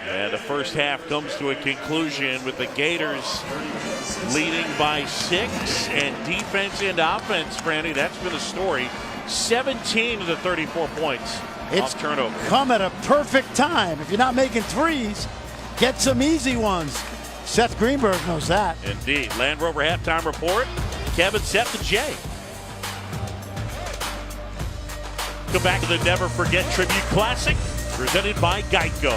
And the first half comes to a conclusion with the Gators leading by 6, and defense and offense, Franny, that's been the story. 17 of the 34 points off turnover. Come at a perfect time. If you're not making threes, get some easy ones. Seth Greenberg knows that. Indeed. Land Rover halftime report. Kevin, Seth, and Jay. Go back to the Never Forget Tribute Classic, presented by Geico.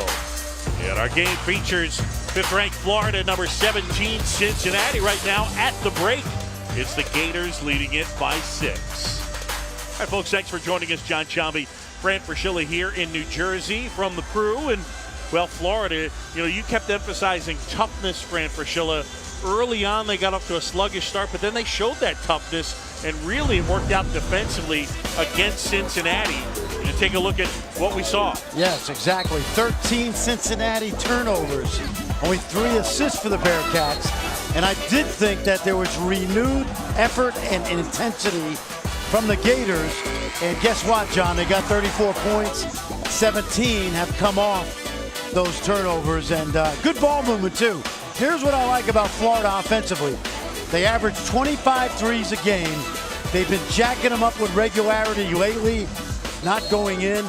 And our game features 5th-ranked Florida, number 17, Cincinnati. Right now at the break, it's the Gators leading it by 6. All right, folks, thanks for joining us. John Chambi, Fran Fraschilla here in New Jersey from the crew. And, well, Florida, you kept emphasizing toughness, Fran Fraschilla. Early on, they got off to a sluggish start, but then they showed that toughness and really worked out defensively against Cincinnati. And take a look at what we saw. Yes, exactly. 13 Cincinnati turnovers. Only 3 assists for the Bearcats. And I did think that there was renewed effort and intensity from the Gators. And guess what, John? They got 34 points. 17 have come off those turnovers. And good ball movement, too. Here's what I like about Florida offensively. They average 25 threes a game. They've been jacking them up with regularity lately, not going in.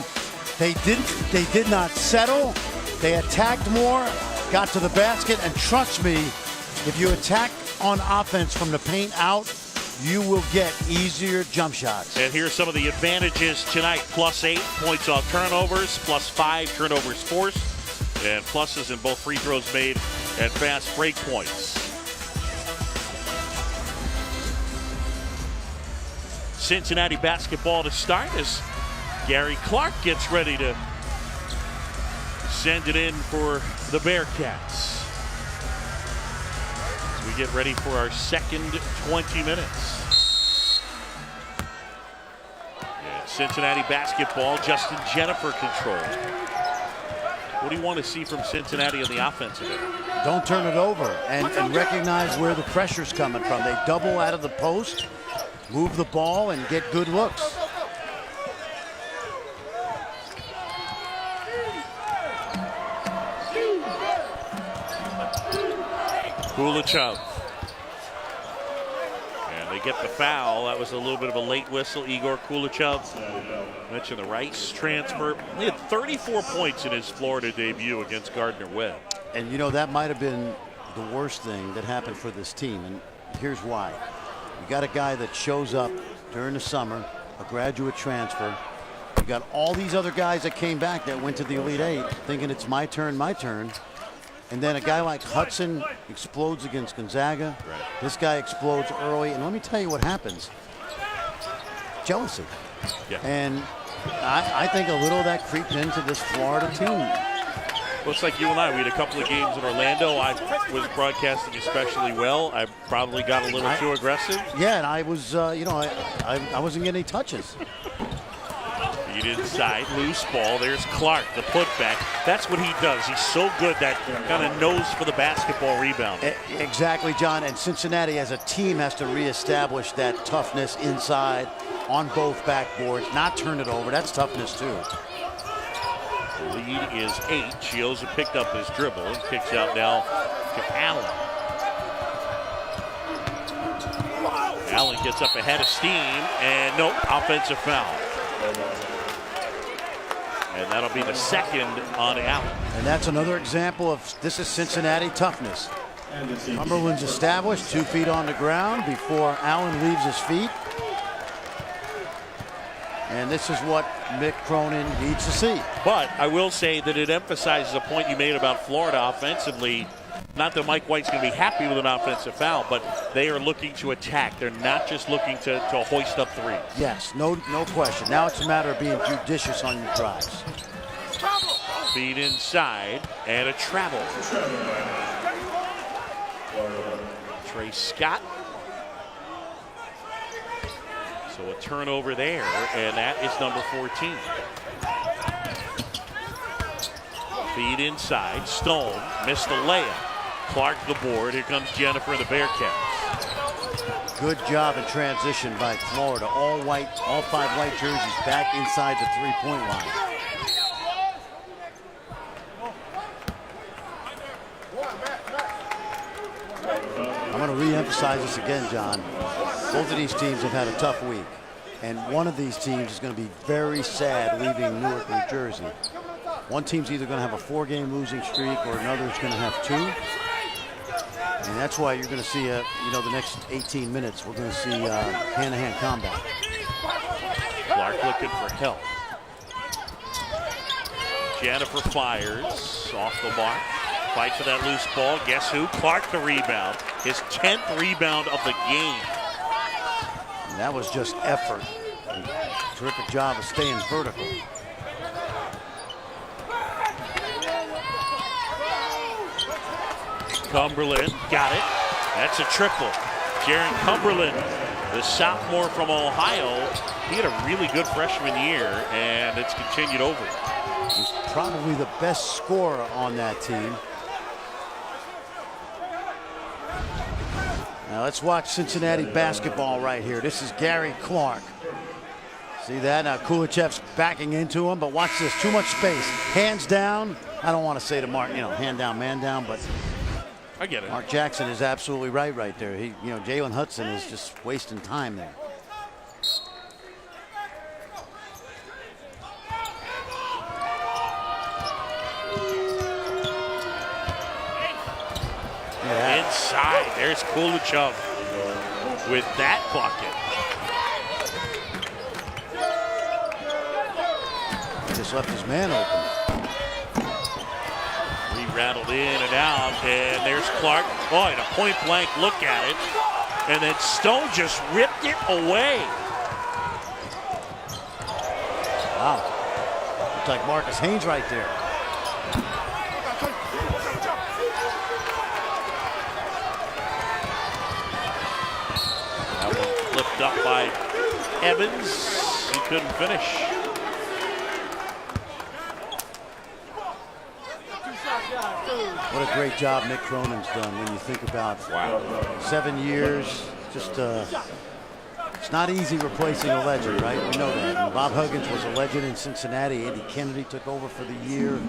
They did not settle. They attacked more, got to the basket, and trust me, if you attack on offense from the paint out, you will get easier jump shots. And here's some of the advantages tonight. +8 points off turnovers, +5 turnovers forced, and pluses in both free throws made and fast break points. Cincinnati basketball to start as Gary Clark gets ready to send it in for the Bearcats. As we get ready for our second 20 minutes. And Cincinnati basketball, Justin Jennifer control. What do you want to see from Cincinnati on the offensive end? Don't turn it over and recognize where the pressure's coming from. They double out of the post, move the ball, and get good looks. Kulichev. And they get the foul. That was a little bit of a late whistle. Igor Kulichev. Mentioned the Rice transfer. He had 34 points in his Florida debut against Gardner-Webb. And that might have been the worst thing that happened for this team, and here's why. You got a guy that shows up during the summer, a graduate transfer. You got all these other guys that came back that went to the Elite Eight thinking it's my turn. And then a guy like Hudson explodes against Gonzaga. Right. This guy explodes early. And let me tell you what happens. Jealousy. Yeah. And I think a little of that creeped into this Florida team. Looks like you and I, we had a couple of games in Orlando. I was broadcasting especially well. I probably got a little too aggressive. Yeah, and I was, I wasn't getting any touches. Feed inside, loose ball. There's Clark, the putback. That's what he does. He's so good, that kind of nose for the basketball rebound. Exactly, John. And Cincinnati as a team has to reestablish that toughness inside on both backboards, not turn it over. That's toughness too. The lead is 8. Chioza picked up his dribble and kicks out now to Allen. Allen gets up ahead of steam, and nope, offensive foul. And that'll be the second on Allen. And that's another example of this is Cincinnati toughness. Cumberland's established, 2 feet on the ground before Allen leaves his feet. And this is what Mick Cronin needs to see. But I will say that it emphasizes a point you made about Florida offensively. Not that Mike White's going to be happy with an offensive foul, but they are looking to attack. They're not just looking to hoist up threes. Yes, no question. Now it's a matter of being judicious on your drives. Feed inside and a travel. Trey Scott. So a turnover there, and that is number 14. Feed inside. Stone missed the layup. Clark the board. Here comes Jennifer and the Bearcats. Good job in transition by Florida. All white, all 5 white jerseys back inside the 3-point line. I'm going to re-emphasize this again, John. Both of these teams have had a tough week. And one of these teams is going to be very sad leaving Newark, New Jersey. One team's either going to have a 4-game losing streak or another is going to have 2. And that's why you're going to see, the next 18 minutes, we're going to see hand-to-hand combat. Clark looking for help. Jennifer fires off the mark. Fight for that loose ball. Guess who? Clark the rebound. His 10th rebound of the game. And that was just effort. Terrific job of staying vertical. Cumberland got it. That's a triple. Jaron Cumberland, the sophomore from Ohio, he had a really good freshman year, and it's continued over. He's probably the best scorer on that team. Now let's watch Cincinnati basketball right here. This is Gary Clark. See that? Now Kulachev's backing into him, but watch this. Too much space. Hands down. I don't want to say to Mark, hand down, man down, but I get it. Mark Jackson is absolutely right there. Jalen Hudson is just wasting time there. Yeah. Inside, there's Kulachev with that bucket. He just left his man open. Rattled in and out, and there's Clark. Oh, and a point-blank look at it. And then Stone just ripped it away. Wow. Looks like Marcus Haynes right there. That one flipped up by Evans. He couldn't finish. What a great job Mick Cronin's done when you think about 7 years. Just it's not easy replacing a legend, right? We know that. And Bob Huggins was a legend in Cincinnati. Andy Kennedy took over for the year.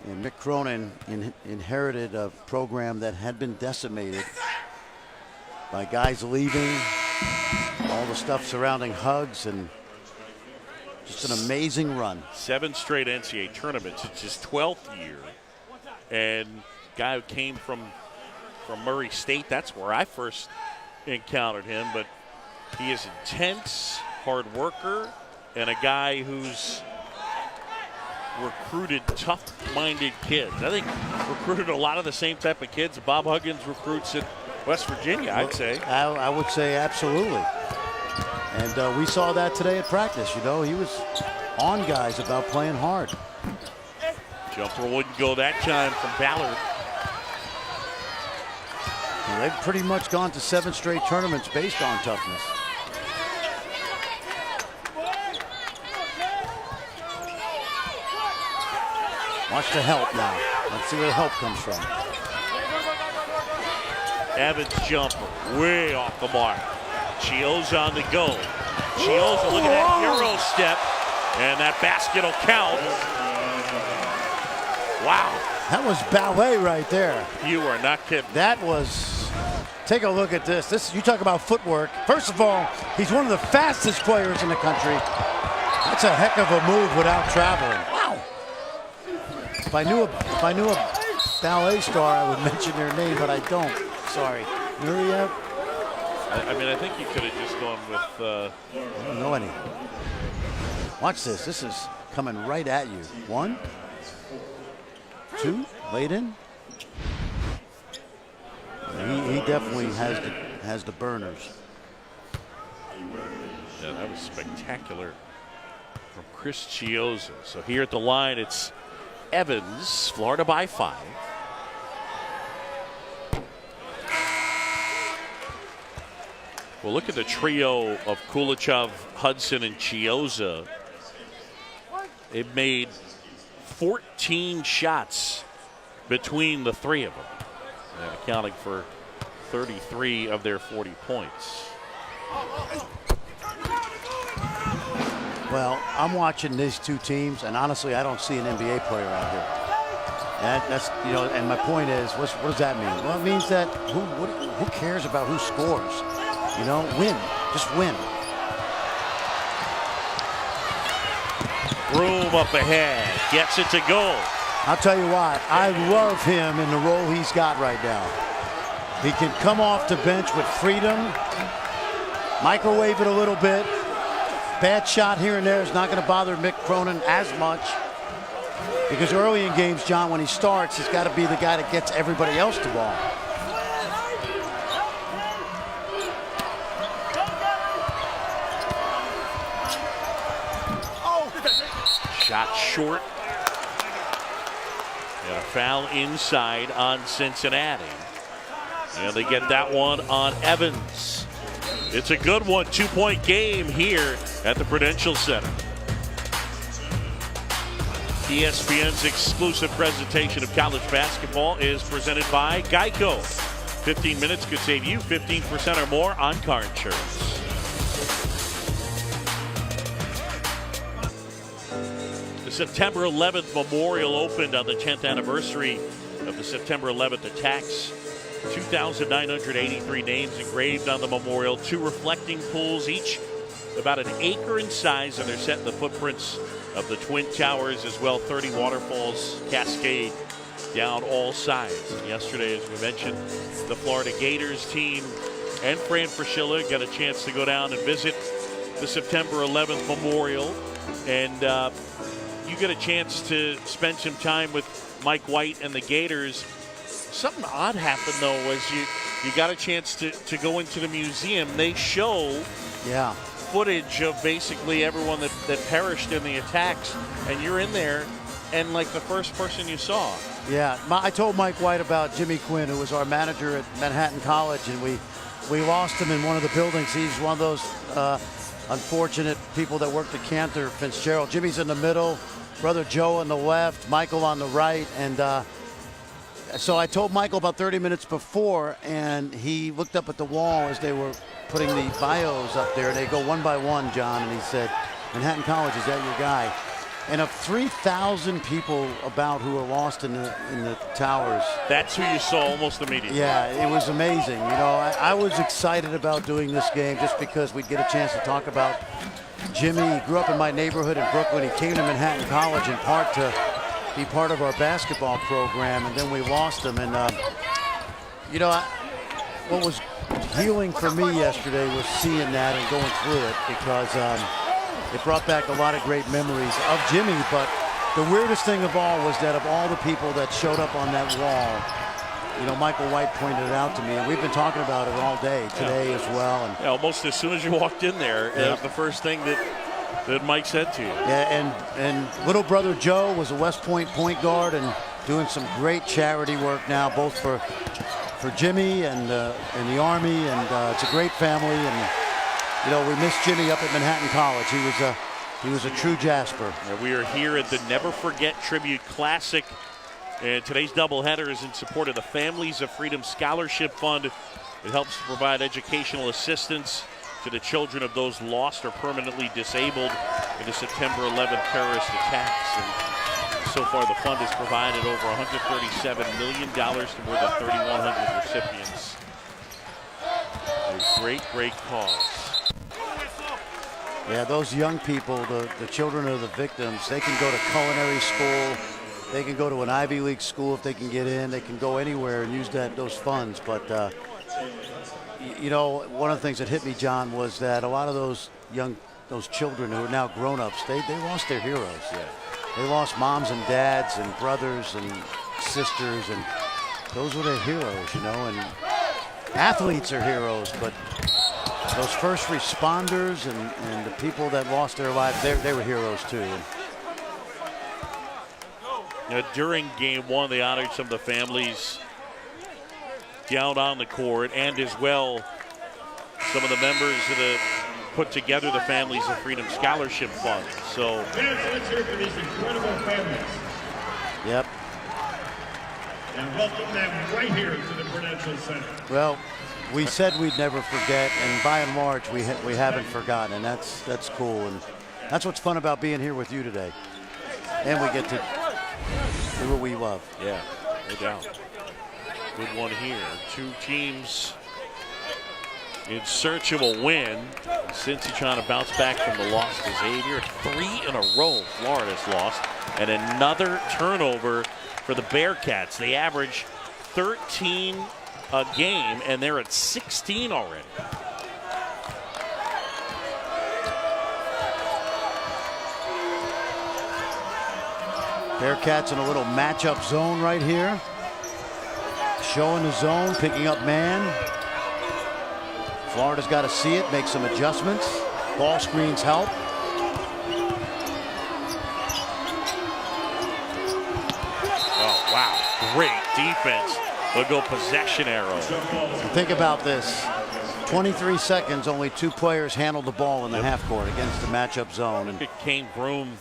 And Mick Cronin inherited a program that had been decimated by guys leaving, all the stuff surrounding Huggs, and just an amazing run. 7 straight NCAA tournaments. It's his 12th year. And guy who came from Murray State. That's where I first encountered him. But he is intense, hard worker, and a guy who's recruited tough-minded kids. I think recruited a lot of the same type of kids Bob Huggins recruits at West Virginia, I'd say. I would say absolutely. And we saw that today at practice. You know, he was on guys about playing hard. Jumper wouldn't go that time from Ballard. And they've pretty much gone to 7 straight tournaments based on toughness. Watch the help now. Let's see where the help comes from. Evans jumper way off the mark. Chioza on the go. Chioza, look at that Euro step. And that basket will count. Wow. That was ballet right there. You are not kidding. That was, take a look at this. You talk about footwork. First of all, he's one of the fastest players in the country. That's a heck of a move without traveling. Wow. If I knew a ballet star, I would mention their name, but I don't. Sorry. Nuria? I mean, I think you could have just gone with... I don't know any. Watch this. This is coming right at you. 1, 2, laid in. He definitely has the burners. Yeah, that was spectacular from Chris Chioza. So here at the line, it's Evans, Florida by 5. Well, look at the trio of Kulichov, Hudson, and Chioza. It made 14 shots between the 3 of them, and accounting for 33 of their 40 points. Well, I'm watching these two teams, and honestly, I don't see an NBA player out here. And that's, you know, and my point is, what does that mean? Well, it means that who cares about who scores? You know, win, just win. Broom up ahead, gets it to go. I'll tell you what, I love him in the role he's got right now. He can come off the bench with freedom, microwave it a little bit. Bad shot here and there is not going to bother Mick Cronin as much. Because early in games, John, when he starts, he's got to be the guy that gets everybody else the ball. Shot short. And a foul inside on Cincinnati. And they get that one on Evans. It's a good one, 2-point game here at the Prudential Center. ESPN's exclusive presentation of college basketball is presented by Geico. 15 minutes could save you 15% or more on car insurance. The September 11th Memorial opened on the 10th anniversary of the September 11th attacks. 2,983 names engraved on the memorial, 2 reflecting pools, each about an acre in size, and they're set in the footprints of the Twin Towers as well. 30 waterfalls cascade down all sides. And yesterday, as we mentioned, the Florida Gators team and Fran Fraschilla got a chance to go down and visit the September 11th Memorial. And you get a chance to spend some time with Mike White and the Gators. Something odd happened, though, was you got a chance to go into the museum. They show footage of basically everyone that perished in the attacks, and you're in there and like the first person you saw. Yeah, I told Mike White about Jimmy Quinn, who was our manager at Manhattan College, and we lost him in one of the buildings. He's one of those unfortunate people that worked at Cantor Fitzgerald. Jimmy's in the middle, brother Joe on the left, Michael on the right, and so I told Michael about 30 minutes before, and he looked up at the wall as they were putting the bios up there, and they go one by one, John, and he said, Manhattan College, is that your guy? And of 3,000 people about who were lost in the towers. That's who you saw almost immediately. Yeah, it was amazing. You know, I was excited about doing this game just because we'd get a chance to talk about Jimmy. He grew up in my neighborhood in Brooklyn. He came to Manhattan College in part to be part of our basketball program, and then we lost him. And you know, what was healing for me yesterday was seeing that and going through it, because it brought back a lot of great memories of Jimmy. But the weirdest thing of all was that of all the people that showed up on that wall, you know, Michael White pointed it out to me, and we've been talking about it all day today as well. And almost as soon as you walked in there, it was the first thing that Mike said to you. Yeah, and little brother Joe was a West Point point guard and doing some great charity work now, both for Jimmy and in the Army, and it's a great family. And you know, we miss Jimmy up at Manhattan College. He was a true Jasper. And we are here at the Never Forget Tribute Classic. And today's doubleheader is in support of the Families of Freedom Scholarship Fund. It helps to provide educational assistance to the children of those lost or permanently disabled in the September 11th terrorist attacks. And so far, the fund has provided over $137 million to more than 3,100 recipients. A great, great cause. Yeah, those young people, the children of the victims, they can go to culinary school. They can go to an Ivy League school if they can get in. They can go anywhere and use those funds. But, you know, one of the things that hit me, John, was that a lot of those children who are now grown-ups, they lost their heroes. Yeah. They lost moms and dads and brothers and sisters, and those were their heroes, you know. And athletes are heroes, but those first responders and the people that lost their lives, they were heroes too. During game one, they honored some of the families down on the court, and as well some of the members that put together the Families of Freedom Scholarship Fund. So let's hear for these incredible families. Yep. And welcome them right here to the Prudential Center. Well, we said we'd never forget, and by and large, we haven't forgotten, and that's cool. And that's what's fun about being here with you today. And we get to do what we love. Yeah, no doubt. Good one here. Two teams in search of a win. Cincy trying to bounce back from the loss to Xavier. 3 in a row Florida's lost. And another turnover for the Bearcats. They average 13 a game, and they're at 16 already. Bearcats in a little matchup zone right here. Showing the zone, picking up man. Florida's got to see it, make some adjustments. Ball screens help. Oh, wow. Great defense. They'll go possession arrow. Think about this. 23 seconds, only 2 players handled the ball in the half court against the matchup zone. And Kane Broom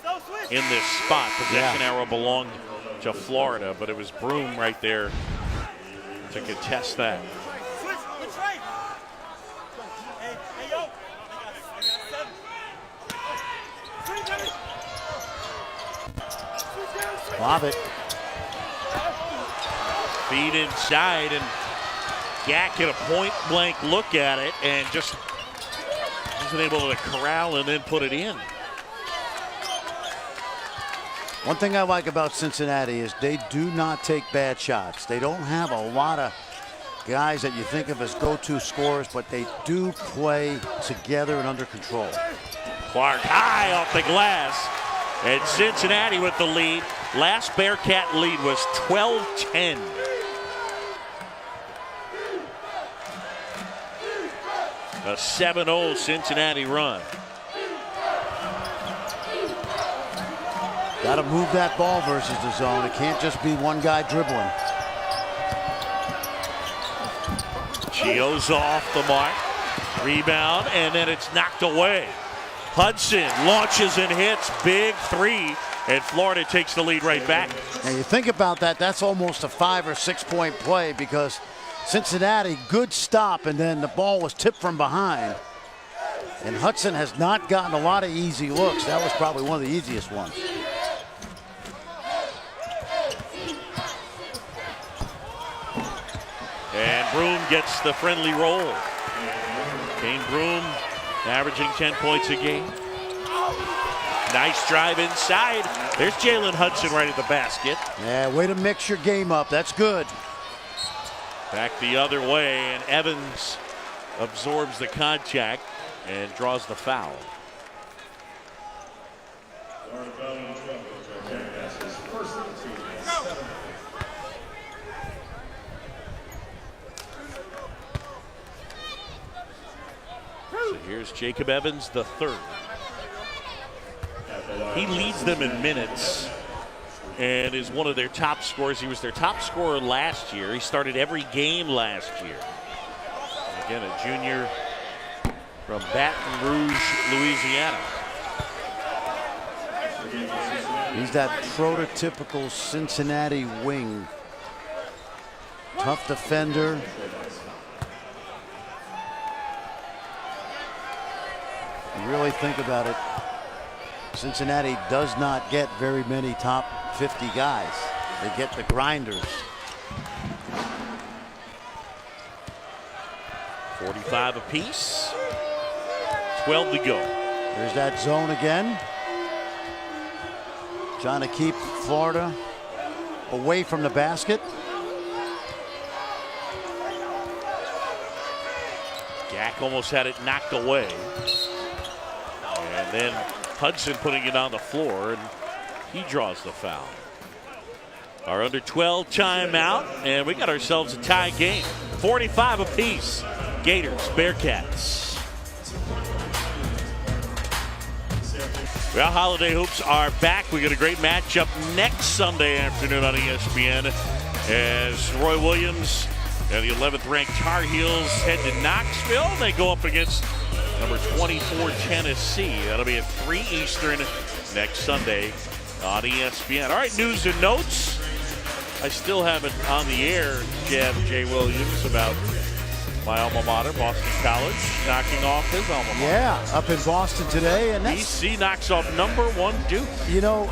in this spot. Possession arrow belonged to Florida, but it was Broom right there to contest that. Lob it. Feed inside, and Gak get a point-blank look at it and just wasn't able to corral and then put it in. One thing I like about Cincinnati is they do not take bad shots. They don't have a lot of guys that you think of as go-to scorers, but they do play together and under control. Clark high off the glass, and Cincinnati with the lead. Last Bearcat lead was 12-10. A 7-0 Cincinnati run. Got to move that ball versus the zone. It can't just be one guy dribbling. Gio's off the mark. Rebound, and then it's knocked away. Hudson launches and hits. Big 3, and Florida takes the lead right back. Now you think about that, that's almost a 5 or 6 point play, because Cincinnati, good stop, and then the ball was tipped from behind. And Hudson has not gotten a lot of easy looks. That was probably one of the easiest ones. And Broom gets the friendly roll. Kane Broom averaging 10 points a game. Nice drive inside. There's Jalen Hudson right at the basket. Yeah, way to mix your game up. That's good. Back the other way, and Evans absorbs the contact and draws the foul. So here's Jacob Evans, the third. He leads them in minutes and is one of their top scorers. He was their top scorer last year. He started every game last year. And again, a junior from Baton Rouge, Louisiana. He's that prototypical Cincinnati wing. Tough defender. You really think about it, Cincinnati does not get very many top 50 guys. They get the grinders. 45 apiece. 12 to go. There's that zone again. Trying to keep Florida away from the basket. Gack almost had it knocked away. And then Hudson putting it on the floor, and he draws the foul. Our under 12 timeout, and we got ourselves a tie game. 45 apiece. Gators, Bearcats. Well, Holiday Hoops are back. We got a great matchup next Sunday afternoon on ESPN as Roy Williams and the 11th ranked Tar Heels head to Knoxville. They go up against number 24 Tennessee. That'll be at 3 Eastern next Sunday on ESPN. All right, news and notes. I still haven't on the air jabbed Jay Williams about my alma mater, Boston College, knocking off his alma mater. Yeah, up in Boston today. And BC knocks off #1 Duke. You know,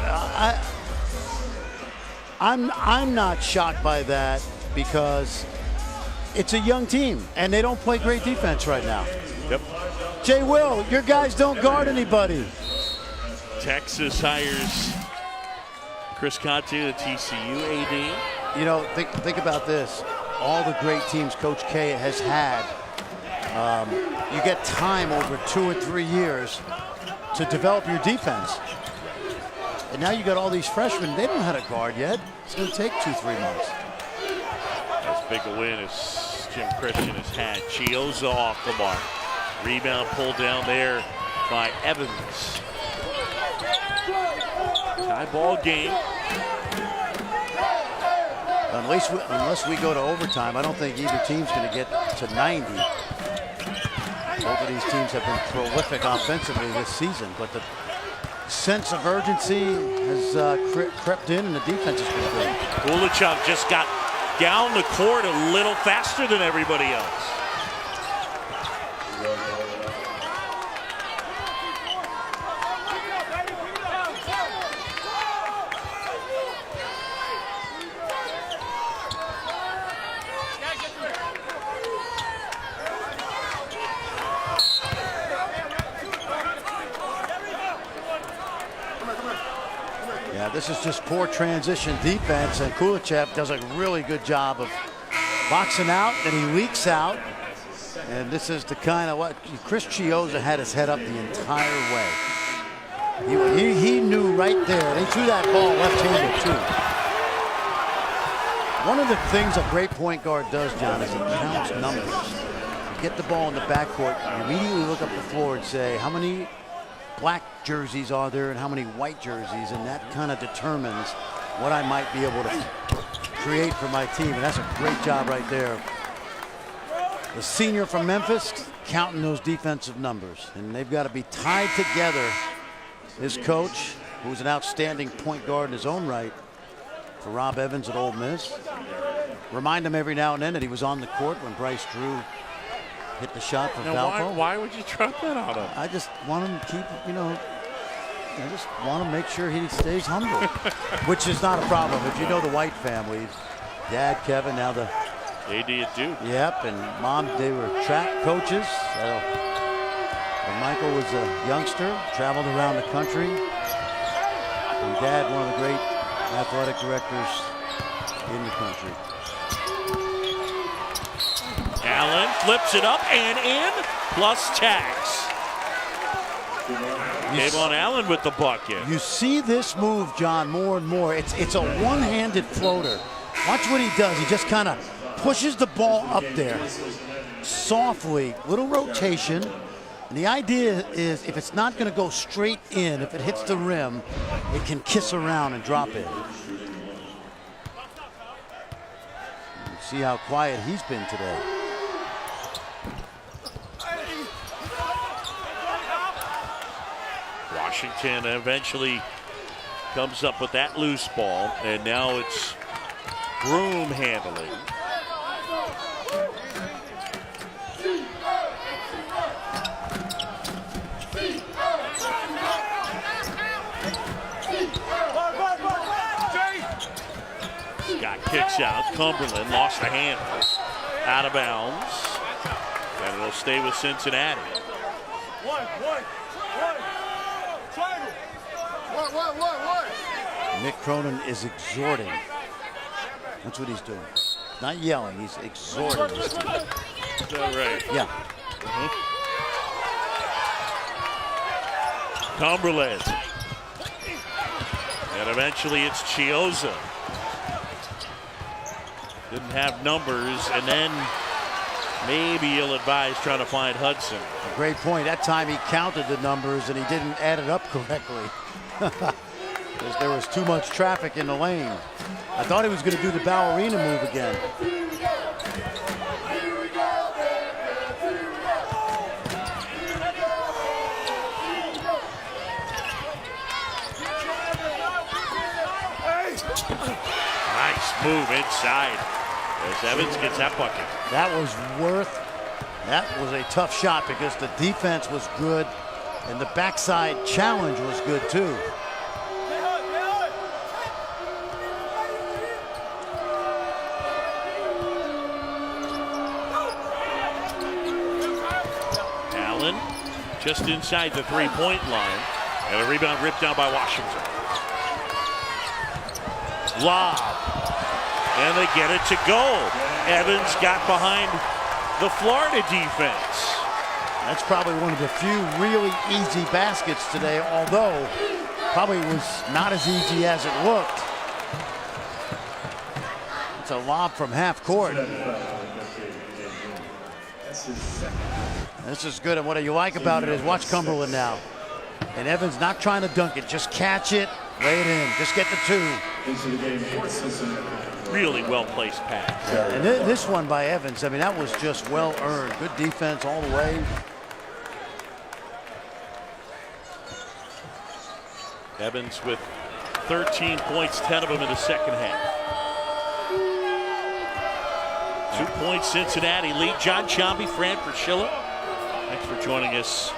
I'm not shocked by that because it's a young team and they don't play great defense right now. Yep. Jay Will, your guys don't guard anybody. Texas hires Chris Conte, the TCU AD. You know, think about this. All the great teams Coach K has had, you get time over 2 or 3 years to develop your defense. And now you got all these freshmen. They don't know how to guard yet. It's going to take 2-3 months. As big a win as Jim Christian has had. Chioza off the mark. Rebound pulled down there by Evans. Tie ball game. Unless we go to overtime, I don't think either team's going to get to 90. Both of these teams have been prolific offensively this season, but the sense of urgency has crept in, and the defense has been good. Kulichov just got down the court a little faster than everybody else. This is just poor transition defense, and Kulichev does a really good job of boxing out, and he leaks out. And this is the kind of what Chris Chioza had his head up the entire way. He knew right there. They threw that ball left-handed too. One of the things a great point guard does, John, is he counts numbers. You get the ball in the backcourt, you immediately look up the floor and say, how many black jerseys are there and how many white jerseys, and that kind of determines what I might be able to create for my team, and that's a great job right there. The senior from Memphis counting those defensive numbers, and they've got to be tied together. His coach, who's an outstanding point guard in his own right, for Rob Evans at Ole Miss, remind him every now and then that he was on the court when Bryce Drew hit the shot for Valpo. Why would you drop that on him? I just want him to keep, I just want to make sure he stays humble, which is not a problem. If you know the White family, Dad, Kevin, now the AD at Duke. Yep, and Mom, they were track coaches. When Michael was a youngster, traveled around the country. dad, one of the great athletic directors in the country. Allen flips it up and in, plus tax. Kayvon Allen with the bucket. You see this move, John, more and more. It's a one-handed floater. Watch what he does. He just kind of pushes the ball up there softly, little rotation. And the idea is if it's not going to go straight in, if it hits the rim, it can kiss around and drop it. See how quiet he's been today. Washington eventually comes up with that loose ball, and now it's Broom handling. Scott kicks out. Cumberland lost the handle. Out of bounds. And it'll stay with Cincinnati. Mick Cronin is exhorting. That's what he's doing. Not yelling, he's exhorting his team. Is that right? Yeah. Cumberland. And eventually it's Chiozza. Didn't have numbers, and then maybe ill-advised trying to find Hudson. A great point. That time he counted the numbers and he didn't add it up correctly. Because there was too much traffic in the lane. I thought he was going to do the ballerina move again. Nice move inside as Evans gets that bucket. That was a tough shot because the defense was good and the backside challenge was good too. Allen just inside the three-point line, and a rebound ripped down by Washington. Lob, and they get it to go. Evans got behind the Florida defense. That's probably one of the few really easy baskets today, although probably was not as easy as it looked. It's a lob from half court. This is good, and what you like about it is watch Cumberland now. And Evans not trying to dunk it, just catch it, lay it in, just get the two. Really well-placed pass. Yeah, and this one by Evans, I mean, that was just well earned. Good defense all the way. Evans with 13 points, 10 of them in the second half. 2 points, Cincinnati lead. John Chomby, Fran Fraschilla. Thanks for joining us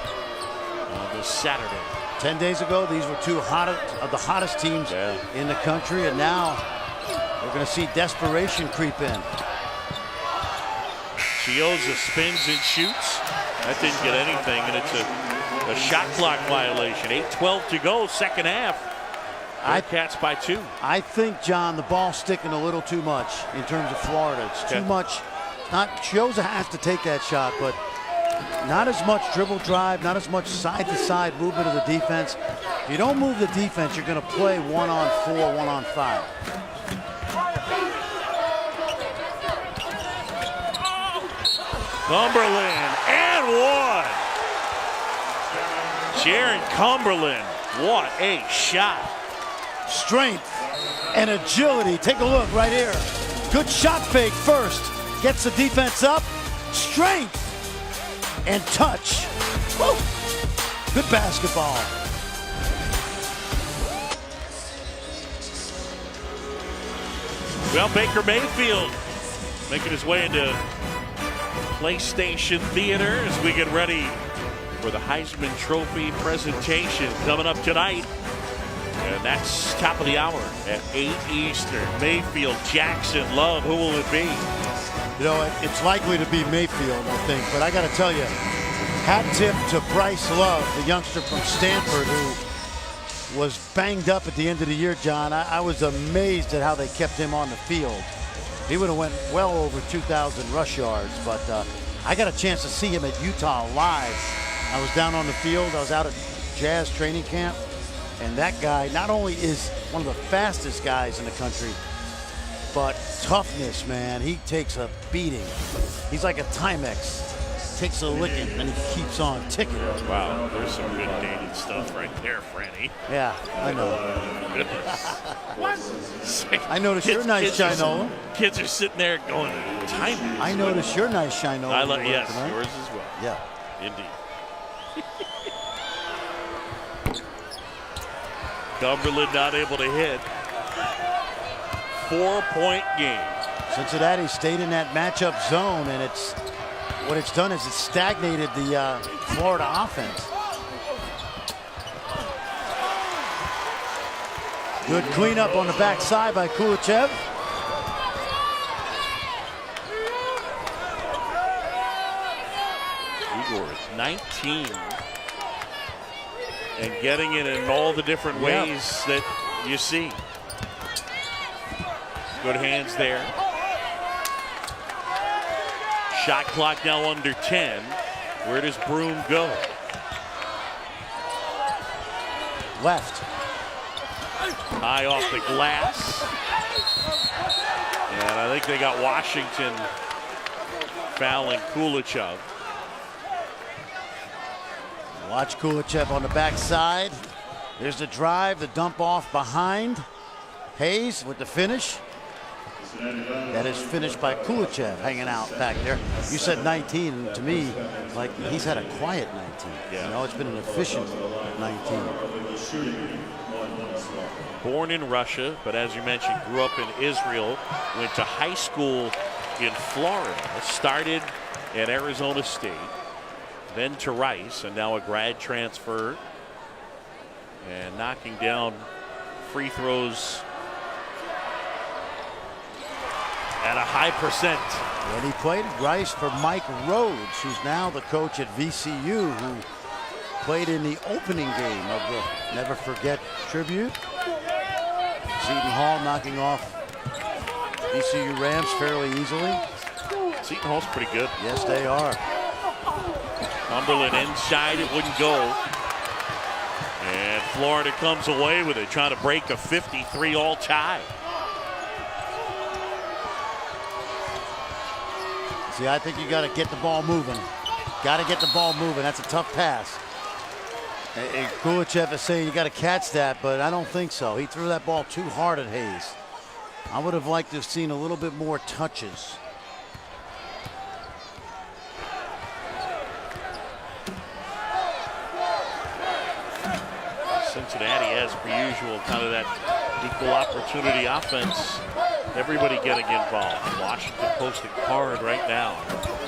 on this Saturday. 10 days ago, these were two of the hottest teams in the country, and now we're going to see desperation creep in. Chiozza spins and shoots. That didn't get anything, and it's a shot clock violation. 8:12 to go, second half. Cats by 2. I think, John, the ball's sticking a little too much in terms of Florida. It's too much. Chiozza has to take that shot, but not as much dribble drive, not as much side-to-side movement of the defense. If you don't move the defense, you're going to play 1-on-4, 1-on-5. Cumberland and one. Jaron Cumberland, what a shot. Strength and agility. Take a look right here. Good shot fake first. Gets the defense up. Strength and touch. Woo. Good basketball. Well, Baker Mayfield making his way into PlayStation Theater as we get ready for the Heisman Trophy presentation coming up tonight. And that's top of the hour at 8 Eastern. Mayfield, Jackson, Love, who will it be? You know, it's likely to be Mayfield, I think. But I got to tell you, hat tip to Bryce Love, the youngster from Stanford, who was banged up at the end of the year, John. I was amazed at how they kept him on the field. He would have went well over 2,000 rush yards, but I got a chance to see him at Utah live. I was down on the field. I was out at Jazz training camp, and that guy not only is one of the fastest guys in the country, but toughness, man. He takes a beating. He's like a Timex. Takes a licking and he keeps on ticking. Wow, there's some good dating stuff right there, Franny. Yeah, I know. Goodness. I noticed you're nice, Shinola. Kids are sitting there going, time. I noticed you're nice, Shinola. I like, yes, tonight. Yours as well. Yeah. Indeed. Cumberland not able to hit. 4-point game. Cincinnati stayed in that matchup zone, and what it's done is it's stagnated the Florida offense. Good cleanup on the backside by Kulichev. Igor is 19 and getting it in all the different ways that you see. Good hands there. Shot clock now under 10. Where does Broom go? Left. High off the glass. And I think they got Washington fouling Kulichev. Watch Kulichev on the backside. There's the drive, the dump off behind. Hayes with the finish. That is finished by Kulichev hanging out back there. You said 19, and to me, like, he's had a quiet 19. Yeah. You know, it's been an efficient 19. Born in Russia, but as you mentioned, grew up in Israel, went to high school in Florida, started at Arizona State, then to Rice, and now a grad transfer, and knocking down free throws at a high percent. And he played at Rice for Mike Rhodes, who's now the coach at VCU, who played in the opening game of the Never Forget tribute. Seton Hall knocking off VCU Rams fairly easily. Seton Hall's pretty good. Yes, they are. Cumberland inside, it wouldn't go. And Florida comes away with it, trying to break a 53-all tie. See, I think you got to get the ball moving. Got to get the ball moving. That's a tough pass. And Kulichev is saying you got to catch that, but I don't think so. He threw that ball too hard at Hayes. I would have liked to have seen a little bit more touches. Cincinnati, as per usual, kind of that equal opportunity offense. Everybody getting involved. Washington posting hard right now,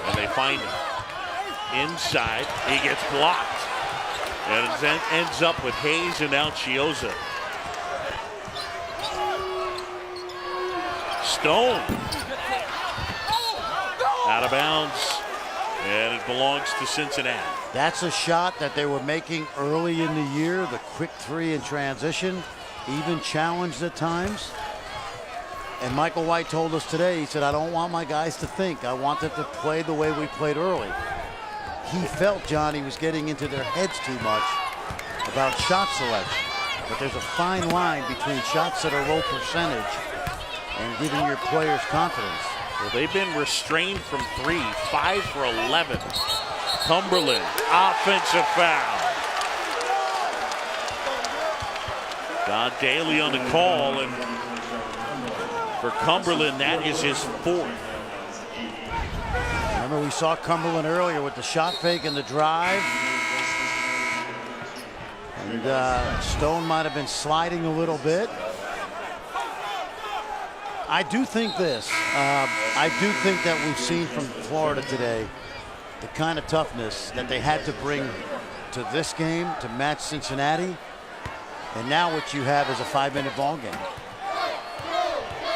and they find him. Inside, he gets blocked. And it ends up with Hayes and now Chioza. Stone. Out of bounds, and it belongs to Cincinnati. That's a shot that they were making early in the year, the quick three in transition, even challenged at times. And Michael White told us today, he said, I don't want my guys to think. I want them to play the way we played early. He felt, John, he was getting into their heads too much about shot selection. But there's a fine line between shots that are low percentage and giving your players confidence. Well, they've been restrained from three, 5 for 11. Cumberland, offensive foul. Don Daly on the call, and for Cumberland, that is his 4th. Remember, we saw Cumberland earlier with the shot fake and the drive. And Stone might have been sliding a little bit. I do think this. I do think that we've seen from Florida today the kind of toughness that they had to bring to this game to match Cincinnati. And now what you have is a 5-minute ball game.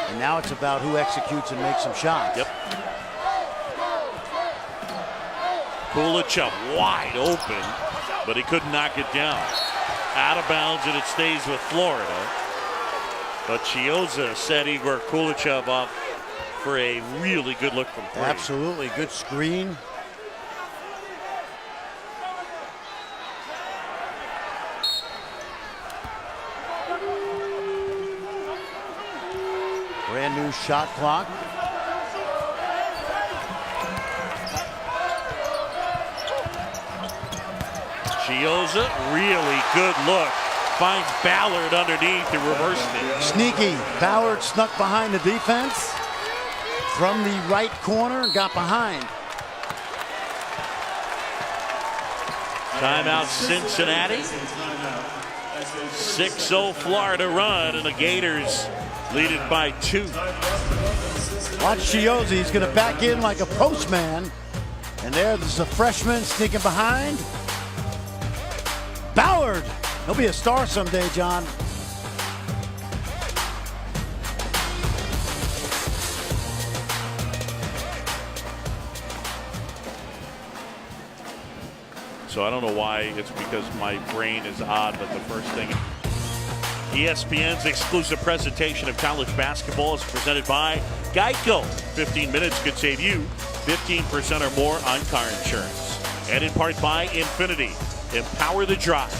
And now it's about who executes and makes some shots. Yep. Kulichev wide open, but he couldn't knock it down. Out of bounds, and it stays with Florida. But Chiozza set Igor Kulichev up for a really good look from three. Absolutely. Good screen. Brand new shot clock. Chiozza, really good look. Finds Ballard underneath and reversed it. Sneaky. Ballard snuck behind the defense from the right corner and got behind. Timeout Cincinnati. 6-0 Florida run, and the Gators lead it by 2. Watch Chiozza. He's going to back in like a postman. And there's a freshman sneaking behind. Ballard. He'll be a star someday, John. So I don't know why. It's because my brain is odd, but the first thing. ESPN's exclusive presentation of college basketball is presented by Geico. 15 minutes could save you 15% or more on car insurance. And in part by Infinity. Empower the drive.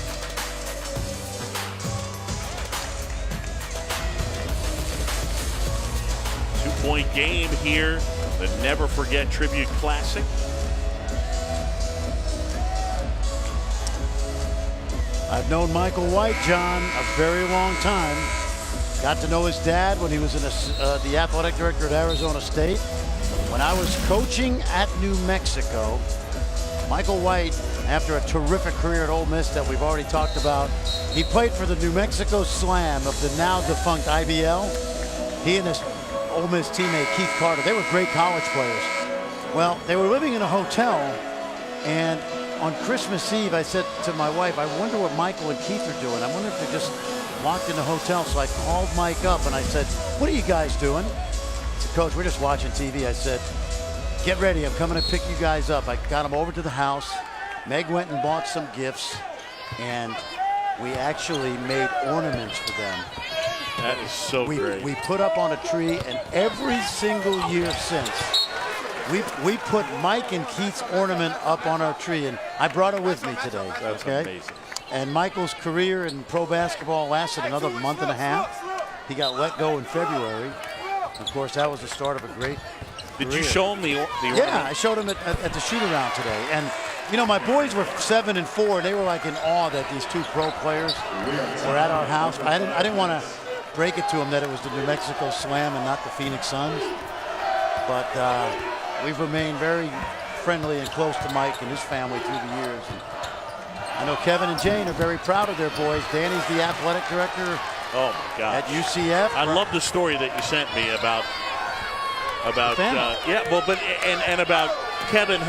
Two-point game here. The Never Forget Tribute Classic. I've known Michael White, John, a very long time. Got to know his dad when he was in the athletic director at Arizona State. When I was coaching at New Mexico, Michael White, after a terrific career at Ole Miss that we've already talked about, he played for the New Mexico Slam of the now defunct IBL. He and his Ole Miss teammate Keith Carter, they were great college players. Well, they were living in a hotel, and on Christmas Eve, I said to my wife, I wonder what Michael and Keith are doing. I wonder if they're just locked in the hotel. So I called Mike up and I said, what are you guys doing? He said, Coach, we're just watching TV. I said, get ready. I'm coming to pick you guys up. I got them over to the house. Meg went and bought some gifts, and we actually made ornaments for them. That is so great. We put up on a tree, and every single year since, we put Mike and Keith's ornament up on our tree, and I brought it with me today. That's okay? amazing. And Michael's career in pro basketball lasted another month and a half. He got let go in February. Of course, that was the start of a great Did career. you show him the ornament? Yeah, I showed him at the shoot-around today. And, you know, my boys were 7 and 4, and they were like in awe that these two pro players were at our house. I didn't want to break it to them that it was the New Mexico Slam and not the Phoenix Suns. But we've remained very friendly and close to Mike and his family through the years. And I know Kevin and Jane are very proud of their boys. Danny's the athletic director Oh my God! at UCF. I love the story that you sent me about about Kevin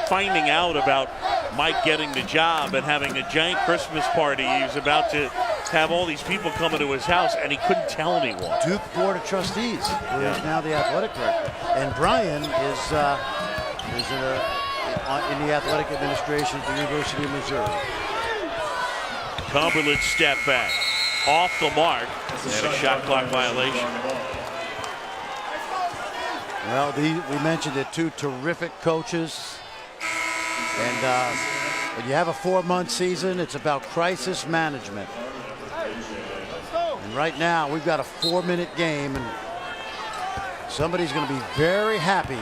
finding out about Mike getting the job and having a giant Christmas party. He was about to have all these people coming to his house, and he couldn't tell anyone. Duke Board of Trustees, who is now the athletic director, and Brian is in the athletic administration at the University of Missouri. Cumberland step back, off the mark, and a shot clock violation. Well, we mentioned it, two terrific coaches, and when you have a 4-month season, it's about crisis management. And right now, we've got a 4-minute game, and somebody's going to be very happy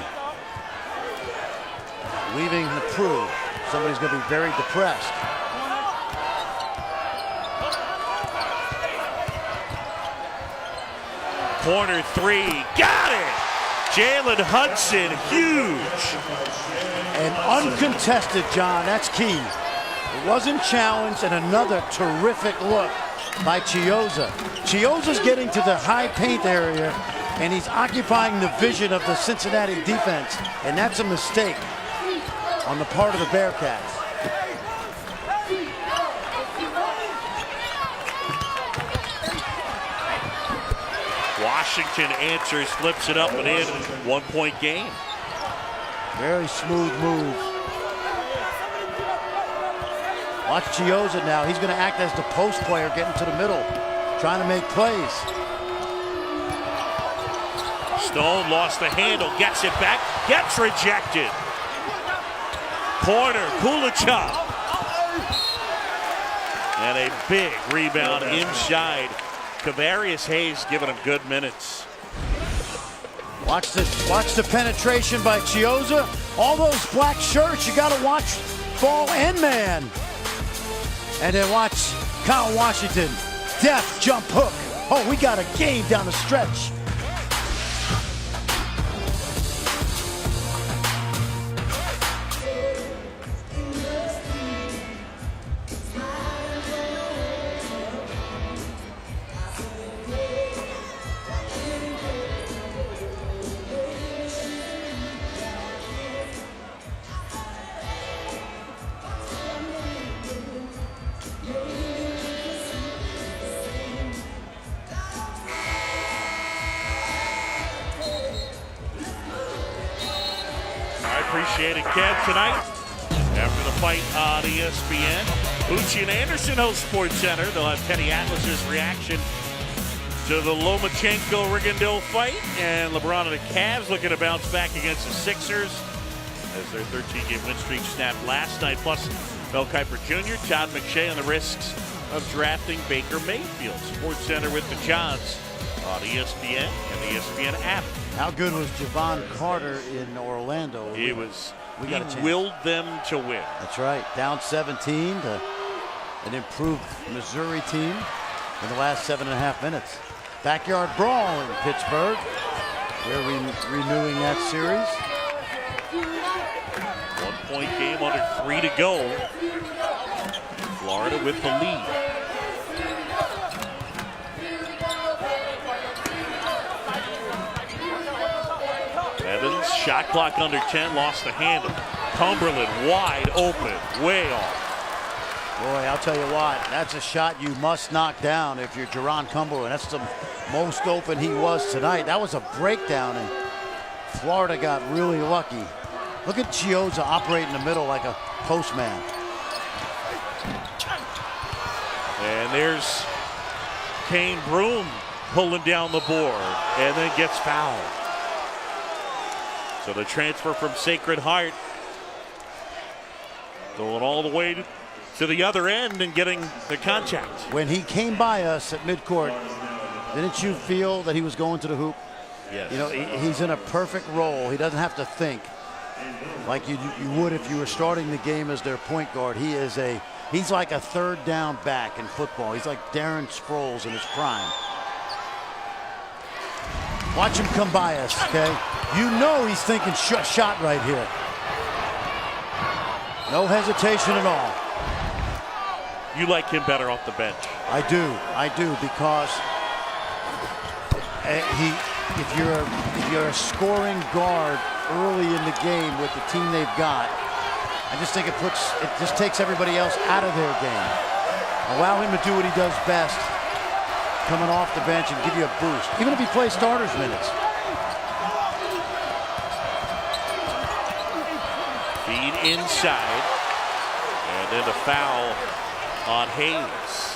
leaving the crew. Somebody's going to be very depressed. Corner three, got it! Jalen Hudson, huge. And uncontested, John, that's key. It wasn't challenged, and another terrific look by Chiozza. Chiozza's getting to the high paint area, and he's occupying the vision of the Cincinnati defense, and that's a mistake on the part of the Bearcats. Washington answers, flips it up and in. 1-point game. Very smooth move. Watch Chiozza now. He's going to act as the post player, getting to the middle, trying to make plays. Stone lost the handle, gets it back, gets rejected. Corner, Kulichov. And a big rebound inside. Kavarius Hayes giving him good minutes. Watch the penetration by Chiozza. All those black shirts, you got to watch ball and man. And then watch Kyle Washington, deft jump hook. Oh, we got a game down the stretch. Appreciate it, Kev, tonight. After the fight on ESPN, Bucci and Anderson host Sports Center. They'll have Teddy Atlas's reaction to the Lomachenko-Rigondeaux fight. And LeBron and the Cavs looking to bounce back against the Sixers as their 13-game win streak snapped last night. Plus, Mel Kiper Jr., Todd McShay on the risks of drafting Baker Mayfield. Sports Center with the Johns on ESPN and the ESPN app. How good was Javon Carter in Orlando? He willed them to win. That's right. Down 17 to an improved Missouri team in the last 7.5 minutes. Backyard brawl in Pittsburgh. They're renewing that series. 1-point game, under 3 to go. Florida with the lead. Evans, shot clock under 10, lost the handle. Cumberland wide open, way off. Boy, I'll tell you what, that's a shot you must knock down if you're Jerron Cumberland. That's the most open he was tonight. That was a breakdown, and Florida got really lucky. Look at Chiozza operate in the middle like a postman. And there's Kane Broome pulling down the board and then gets fouled. So the transfer from Sacred Heart going all the way to the other end and getting the contact. When he came by us at midcourt, didn't you feel that he was going to the hoop? Yes. You know, he's in a perfect role. He doesn't have to think like you would if you were starting the game as their point guard. He's like a third down back in football. He's like Darren Sproles in his prime. Watch him come by us, okay? You know he's thinking shot right here. No hesitation at all. You like him better off the bench. I do, because if you're a scoring guard early in the game with the team they've got, I just think it just takes everybody else out of their game. Allow him to do what he does best, coming off the bench and give you a boost, even if he plays starters minutes. Feed inside, and then the foul on Hayes.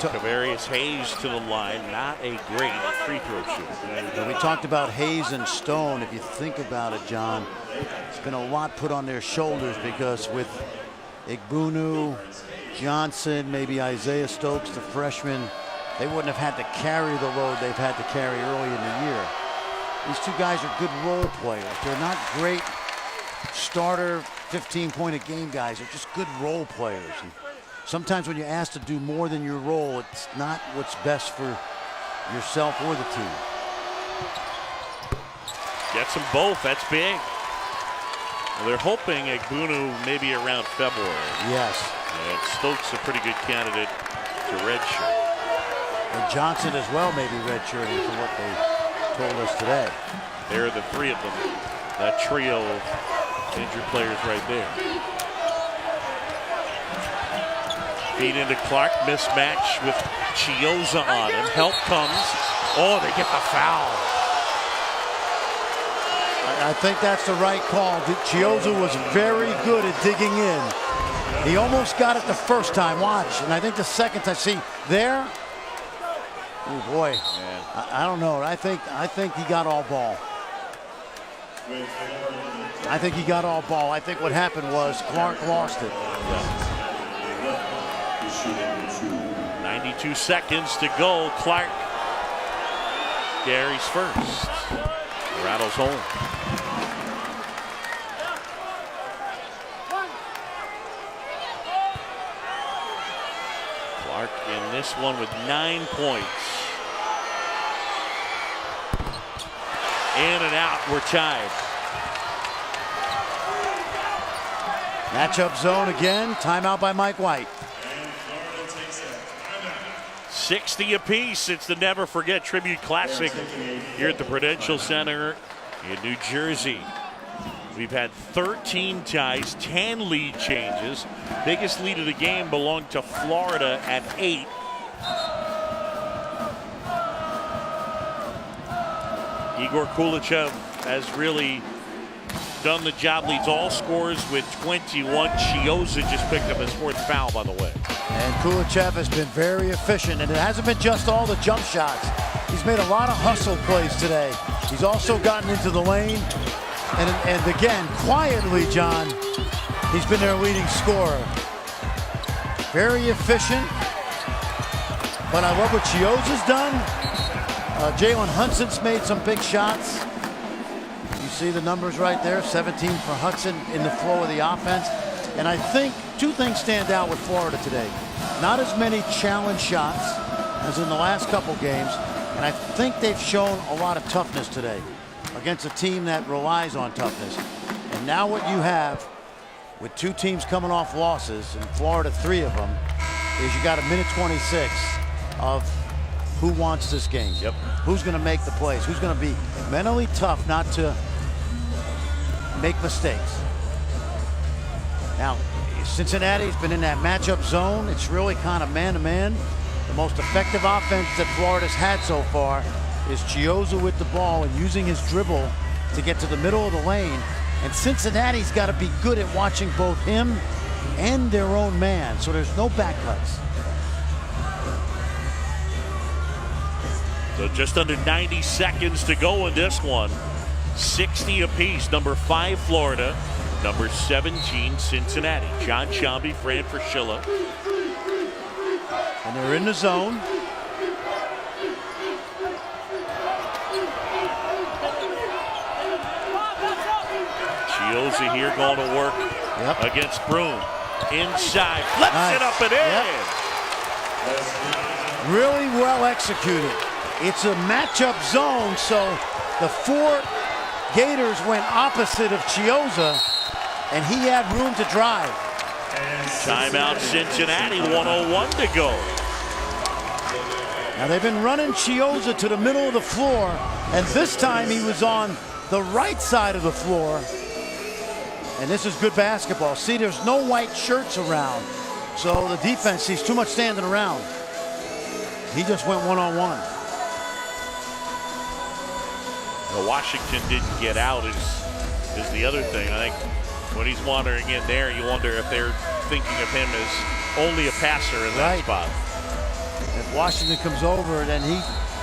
So Kavarius Hayes to the line, not a great free throw shooter. We talked about Hayes and Stone. If you think about it, John, it's been a lot put on their shoulders because with Igbunu, Johnson, maybe Isaiah Stokes, the freshman, they wouldn't have had to carry the load they've had to carry early in the year. These two guys are good role players. They're not great starter 15-point-a-game guys. They're just good role players. And sometimes when you're asked to do more than your role, it's not what's best for yourself or the team. Gets them both. That's big. Well, they're hoping Igbunu maybe around February. Yes. And Stokes a pretty good candidate to redshirt. And Johnson as well may be redshirting from what they told us today. There are the three of them. That trio of injured players right there. Feed into Clark, mismatch with Chiozza on him. Help comes. Oh, they get the foul. I think that's the right call. Chiozza was very good at digging in. He almost got it the first time. Watch, and I think the second time. See there. Oh boy, I don't know. I think he got all ball. I think he got all ball. I think what happened was Clark lost it. 92 seconds to go. Clark carries first. Rattles home. Clark in this one with 9 points. In and out, we're tied. Matchup zone again. Timeout by Mike White. 60 apiece. It's the Never Forget Tribute Classic here at the Prudential Center in New Jersey. We've had 13 ties, 10 lead changes. Biggest lead of the game belonged to Florida at 8. Igor Kulichev has really done the job, leads all scores with 21. Chiozza just picked up his 4th foul, by the way. And Kulichev has been very efficient, and it hasn't been just all the jump shots. He's made a lot of hustle plays today. He's also gotten into the lane, and again, quietly, John, he's been their leading scorer. Very efficient, but I love what Chiozza's done. Jalen Hudson's made some big shots. You see the numbers right there, 17 for Hudson in the flow of the offense. And I think 2 things stand out with Florida today. Not as many challenge shots as in the last couple games, and I think they've shown a lot of toughness today against a team that relies on toughness. And now what you have with 2 teams coming off losses, and Florida 3 of them, is you got a minute 26 of who wants this game. Yep. Who's going to make the plays? Who's going to be mentally tough not to make mistakes? Now, Cincinnati's been in that matchup zone. It's really kind of man-to-man. The most effective offense that Florida's had so far is Chiozza with the ball and using his dribble to get to the middle of the lane. And Cincinnati's got to be good at watching both him and their own man, so there's no back cuts. So just under 90 seconds to go in this one. 60 apiece. Number 5, Florida. Number 17, Cincinnati. John Sciambi, Fran Fraschilla. And they're in the zone. Chiozza here going to work against Broom. Inside, flips it up and in. Really well executed. It's a matchup zone, so the 4 Gators went opposite of Chiozza, and he had room to drive. Timeout Cincinnati, 1:01 to go. Now they've been running Chiozza to the middle of the floor, and this time he was on the right side of the floor. And this is good basketball. See, there's no white shirts around, so the defense sees too much standing around. He just went one-on-one. Washington didn't get out is the other thing. I think when he's wandering in there, you wonder if they're thinking of him as only a passer in that spot. If Washington comes over, then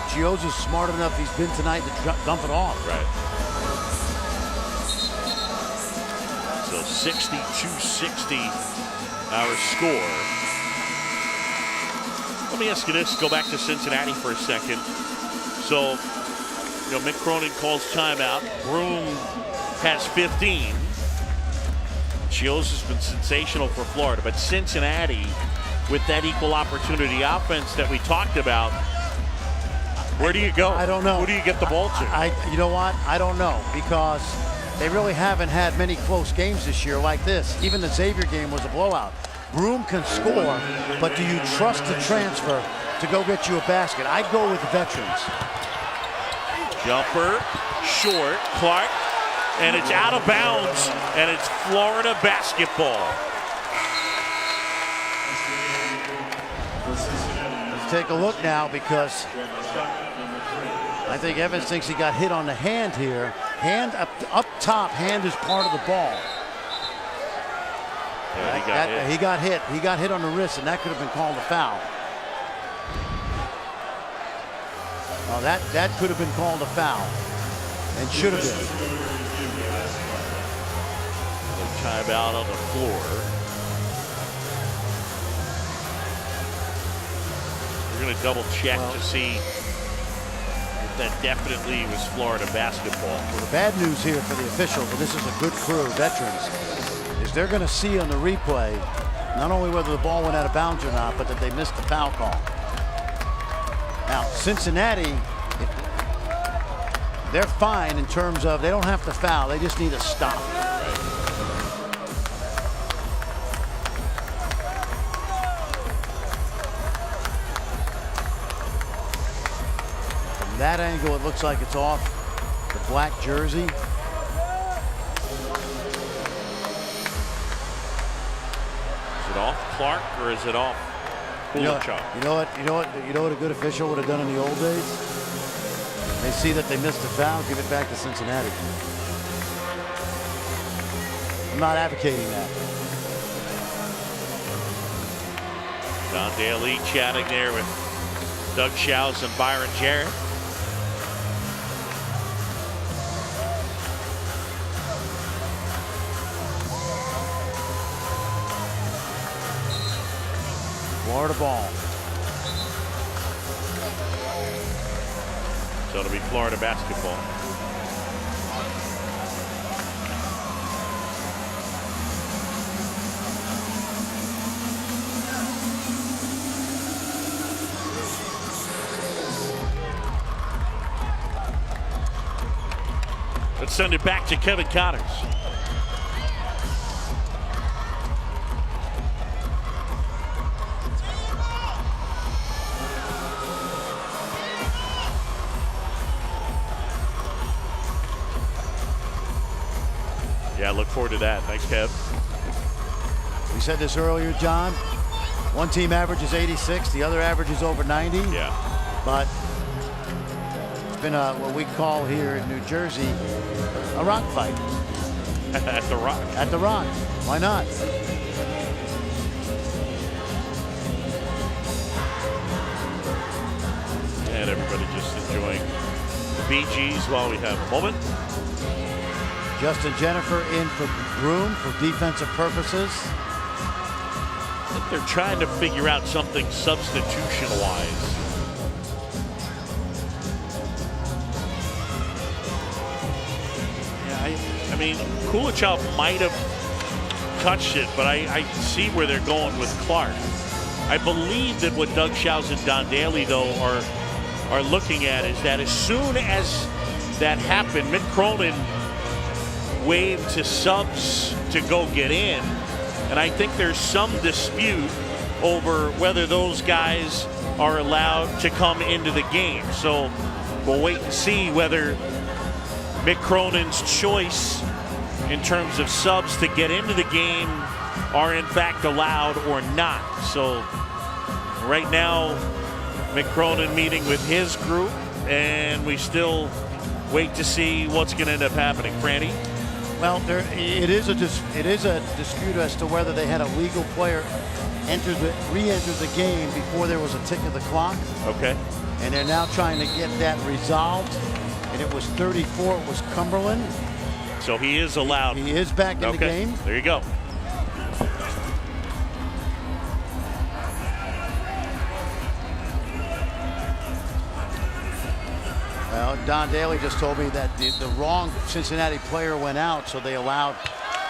Chiozza's smart enough, he's been tonight to dump it off. Right. So 62-60 our score. Let me ask you this, go back to Cincinnati for a second. So, Mick Cronin calls timeout. Broom has 15. Chiozza's been sensational for Florida, but Cincinnati, with that equal opportunity offense that we talked about, where do you go? I don't know. Who do you get the ball to? You know what? I don't know, because they really haven't had many close games this year like this. Even the Xavier game was a blowout. Broom can score, but do you trust the transfer to go get you a basket? I'd go with the veterans. Jumper, short, Clark, and it's out of bounds, and it's Florida basketball. Let's take a look now, because I think Evans thinks he got hit on the hand here. Hand up top. Hand is part of the ball. Yeah, he got hit. He got hit on the wrist, and that could have been called a foul. Well, that could have been called a foul, and should have been. Time out on the floor. We're going to double check to see if that definitely was Florida basketball. Well, the bad news here for the officials, and this is a good crew, veterans, is they're going to see on the replay not only whether the ball went out of bounds or not, but that they missed the foul call. Now, Cincinnati, they're fine in terms of they don't have to foul. They just need a stop. From that angle, it looks like it's off the black jersey. Is it off Clark or is it off Kulichov? You know what a good official would have done in the old days? They see that they missed a foul, give it back to Cincinnati. I'm not advocating that. Don Daly chatting there with Doug Schaus and Byron Jarrett. Florida ball. So it'll be Florida basketball. Let's send it back to Kevin Connors. Yeah, look forward to that. Thanks, Kev. We said this earlier, John. One team averages 86, the other averages over 90. Yeah. But it's been what we call here in New Jersey a rock fight. At the Rock. At the Rock. Why not? And everybody just enjoying the Bee Gees while we have a moment. Justin Jennifer in for Broom for defensive purposes. I think they're trying to figure out something substitution-wise. Yeah, I mean, Kulichov might have touched it, but I see where they're going with Clark. I believe that what Doug Schaus and Don Daly, though, are looking at is that as soon as that happened, Mick Cronin waved to subs to go get in, and I think there's some dispute over whether those guys are allowed to come into the game. So we'll wait and see whether Mick Cronin's choice in terms of subs to get into the game are in fact allowed or not. So right now, Mick Cronin meeting with his group, and we still wait to see what's going to end up happening. Franny? Well, it is a dispute as to whether they had a legal player re-enter the game before there was a tick of the clock. Okay. And they're now trying to get that resolved. And it was 34. It was Cumberland. So he is allowed. He is back in the game. There you go. Well, Don Daly just told me that the wrong Cincinnati player went out, so they allowed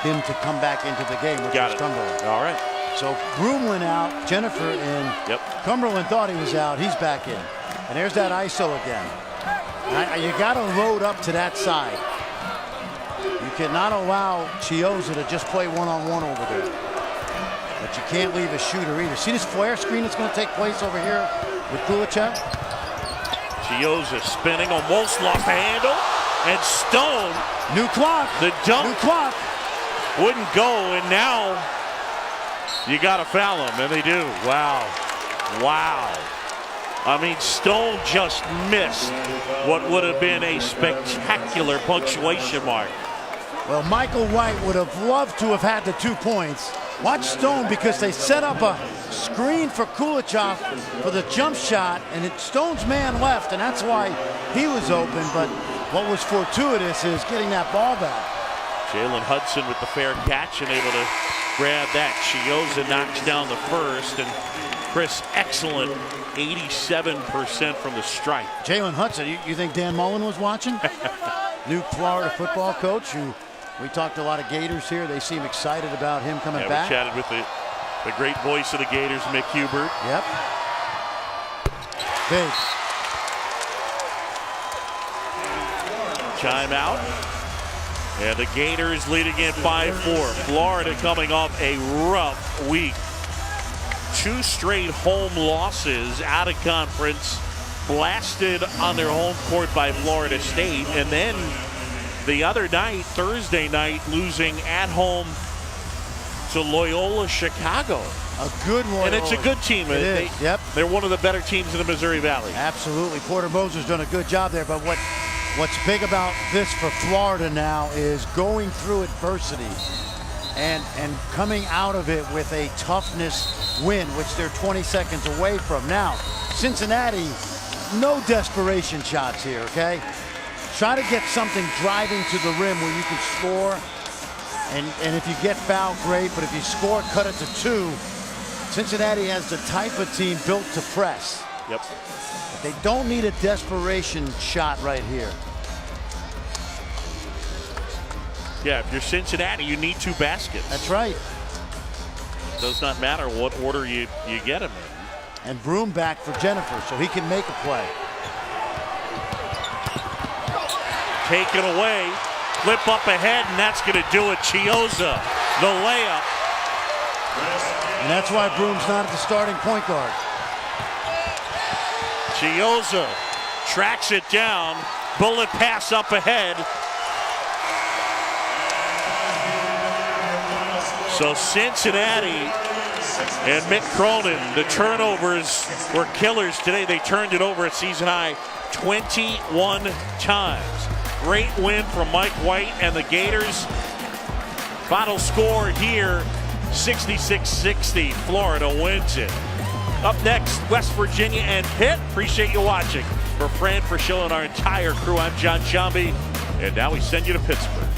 him to come back into the game, which was Cumberland. All right. So Broom went out, Jennifer in. Yep. Cumberland thought he was out. He's back in. And there's that ISO again. You got to load up to that side. You cannot allow Chiozza to just play one-on-one over there. But you can't leave a shooter either. See this flare screen that's going to take place over here with Kulichov? Chiozza spinning, almost lost the handle, and Stone. New clock. The dunk. New clock. Wouldn't go, and now you got to foul him, and they do. Wow. Wow. I mean, Stone just missed what would have been a spectacular punctuation mark. Well, Michael White would have loved to have had the 2 points. Watch Stone, because they set up a screen for Kulichov for the jump shot, and Stone's man left, and that's why he was open. But what was fortuitous is getting that ball back. Jalen Hudson with the fair catch and able to grab that. Chioza knocks down the first, and Chris, excellent 87% from the stripe. Jalen Hudson, you think Dan Mullen was watching? New Florida football coach who we talked a lot of Gators here. They seem excited about him coming back. We chatted with the great voice of the Gators, Mick Hubert. Yep. Big. Timeout. And the Gators leading it 5-4. Florida coming off a rough week. 2 straight home losses out of conference, blasted on their home court by Florida State, and then the other night, Thursday night, losing at home to Loyola Chicago. A good Loyola. And it's a good team. It is. Yep. They're one of the better teams in the Missouri Valley. Absolutely. Porter Moser's done a good job there, but what's big about this for Florida now is going through adversity and coming out of it with a toughness win, which they're 20 seconds away from. Now, Cincinnati, no desperation shots here, okay? Try to get something driving to the rim where you can score, and if you get fouled, great, but if you score, cut it to 2. Cincinnati has the type of team built to press. Yep. But they don't need a desperation shot right here. Yeah, if you're Cincinnati, you need 2 baskets. That's right. Does not matter what order you get them in. And Broom back for Jennifer, so he can make a play. Taken away, flip up ahead, and that's going to do it. Chioza, the layup. And that's why Broom's not at the starting point guard. Chioza tracks it down, bullet pass up ahead. So Cincinnati and Mick Cronin, the turnovers were killers today. They turned it over at season high 21 times. Great win from Mike White and the Gators. Final score here, 66-60. Florida wins it. Up next, West Virginia and Pitt. Appreciate you watching. For Fran, for Shill, and our entire crew, I'm John Shambi. And now we send you to Pittsburgh.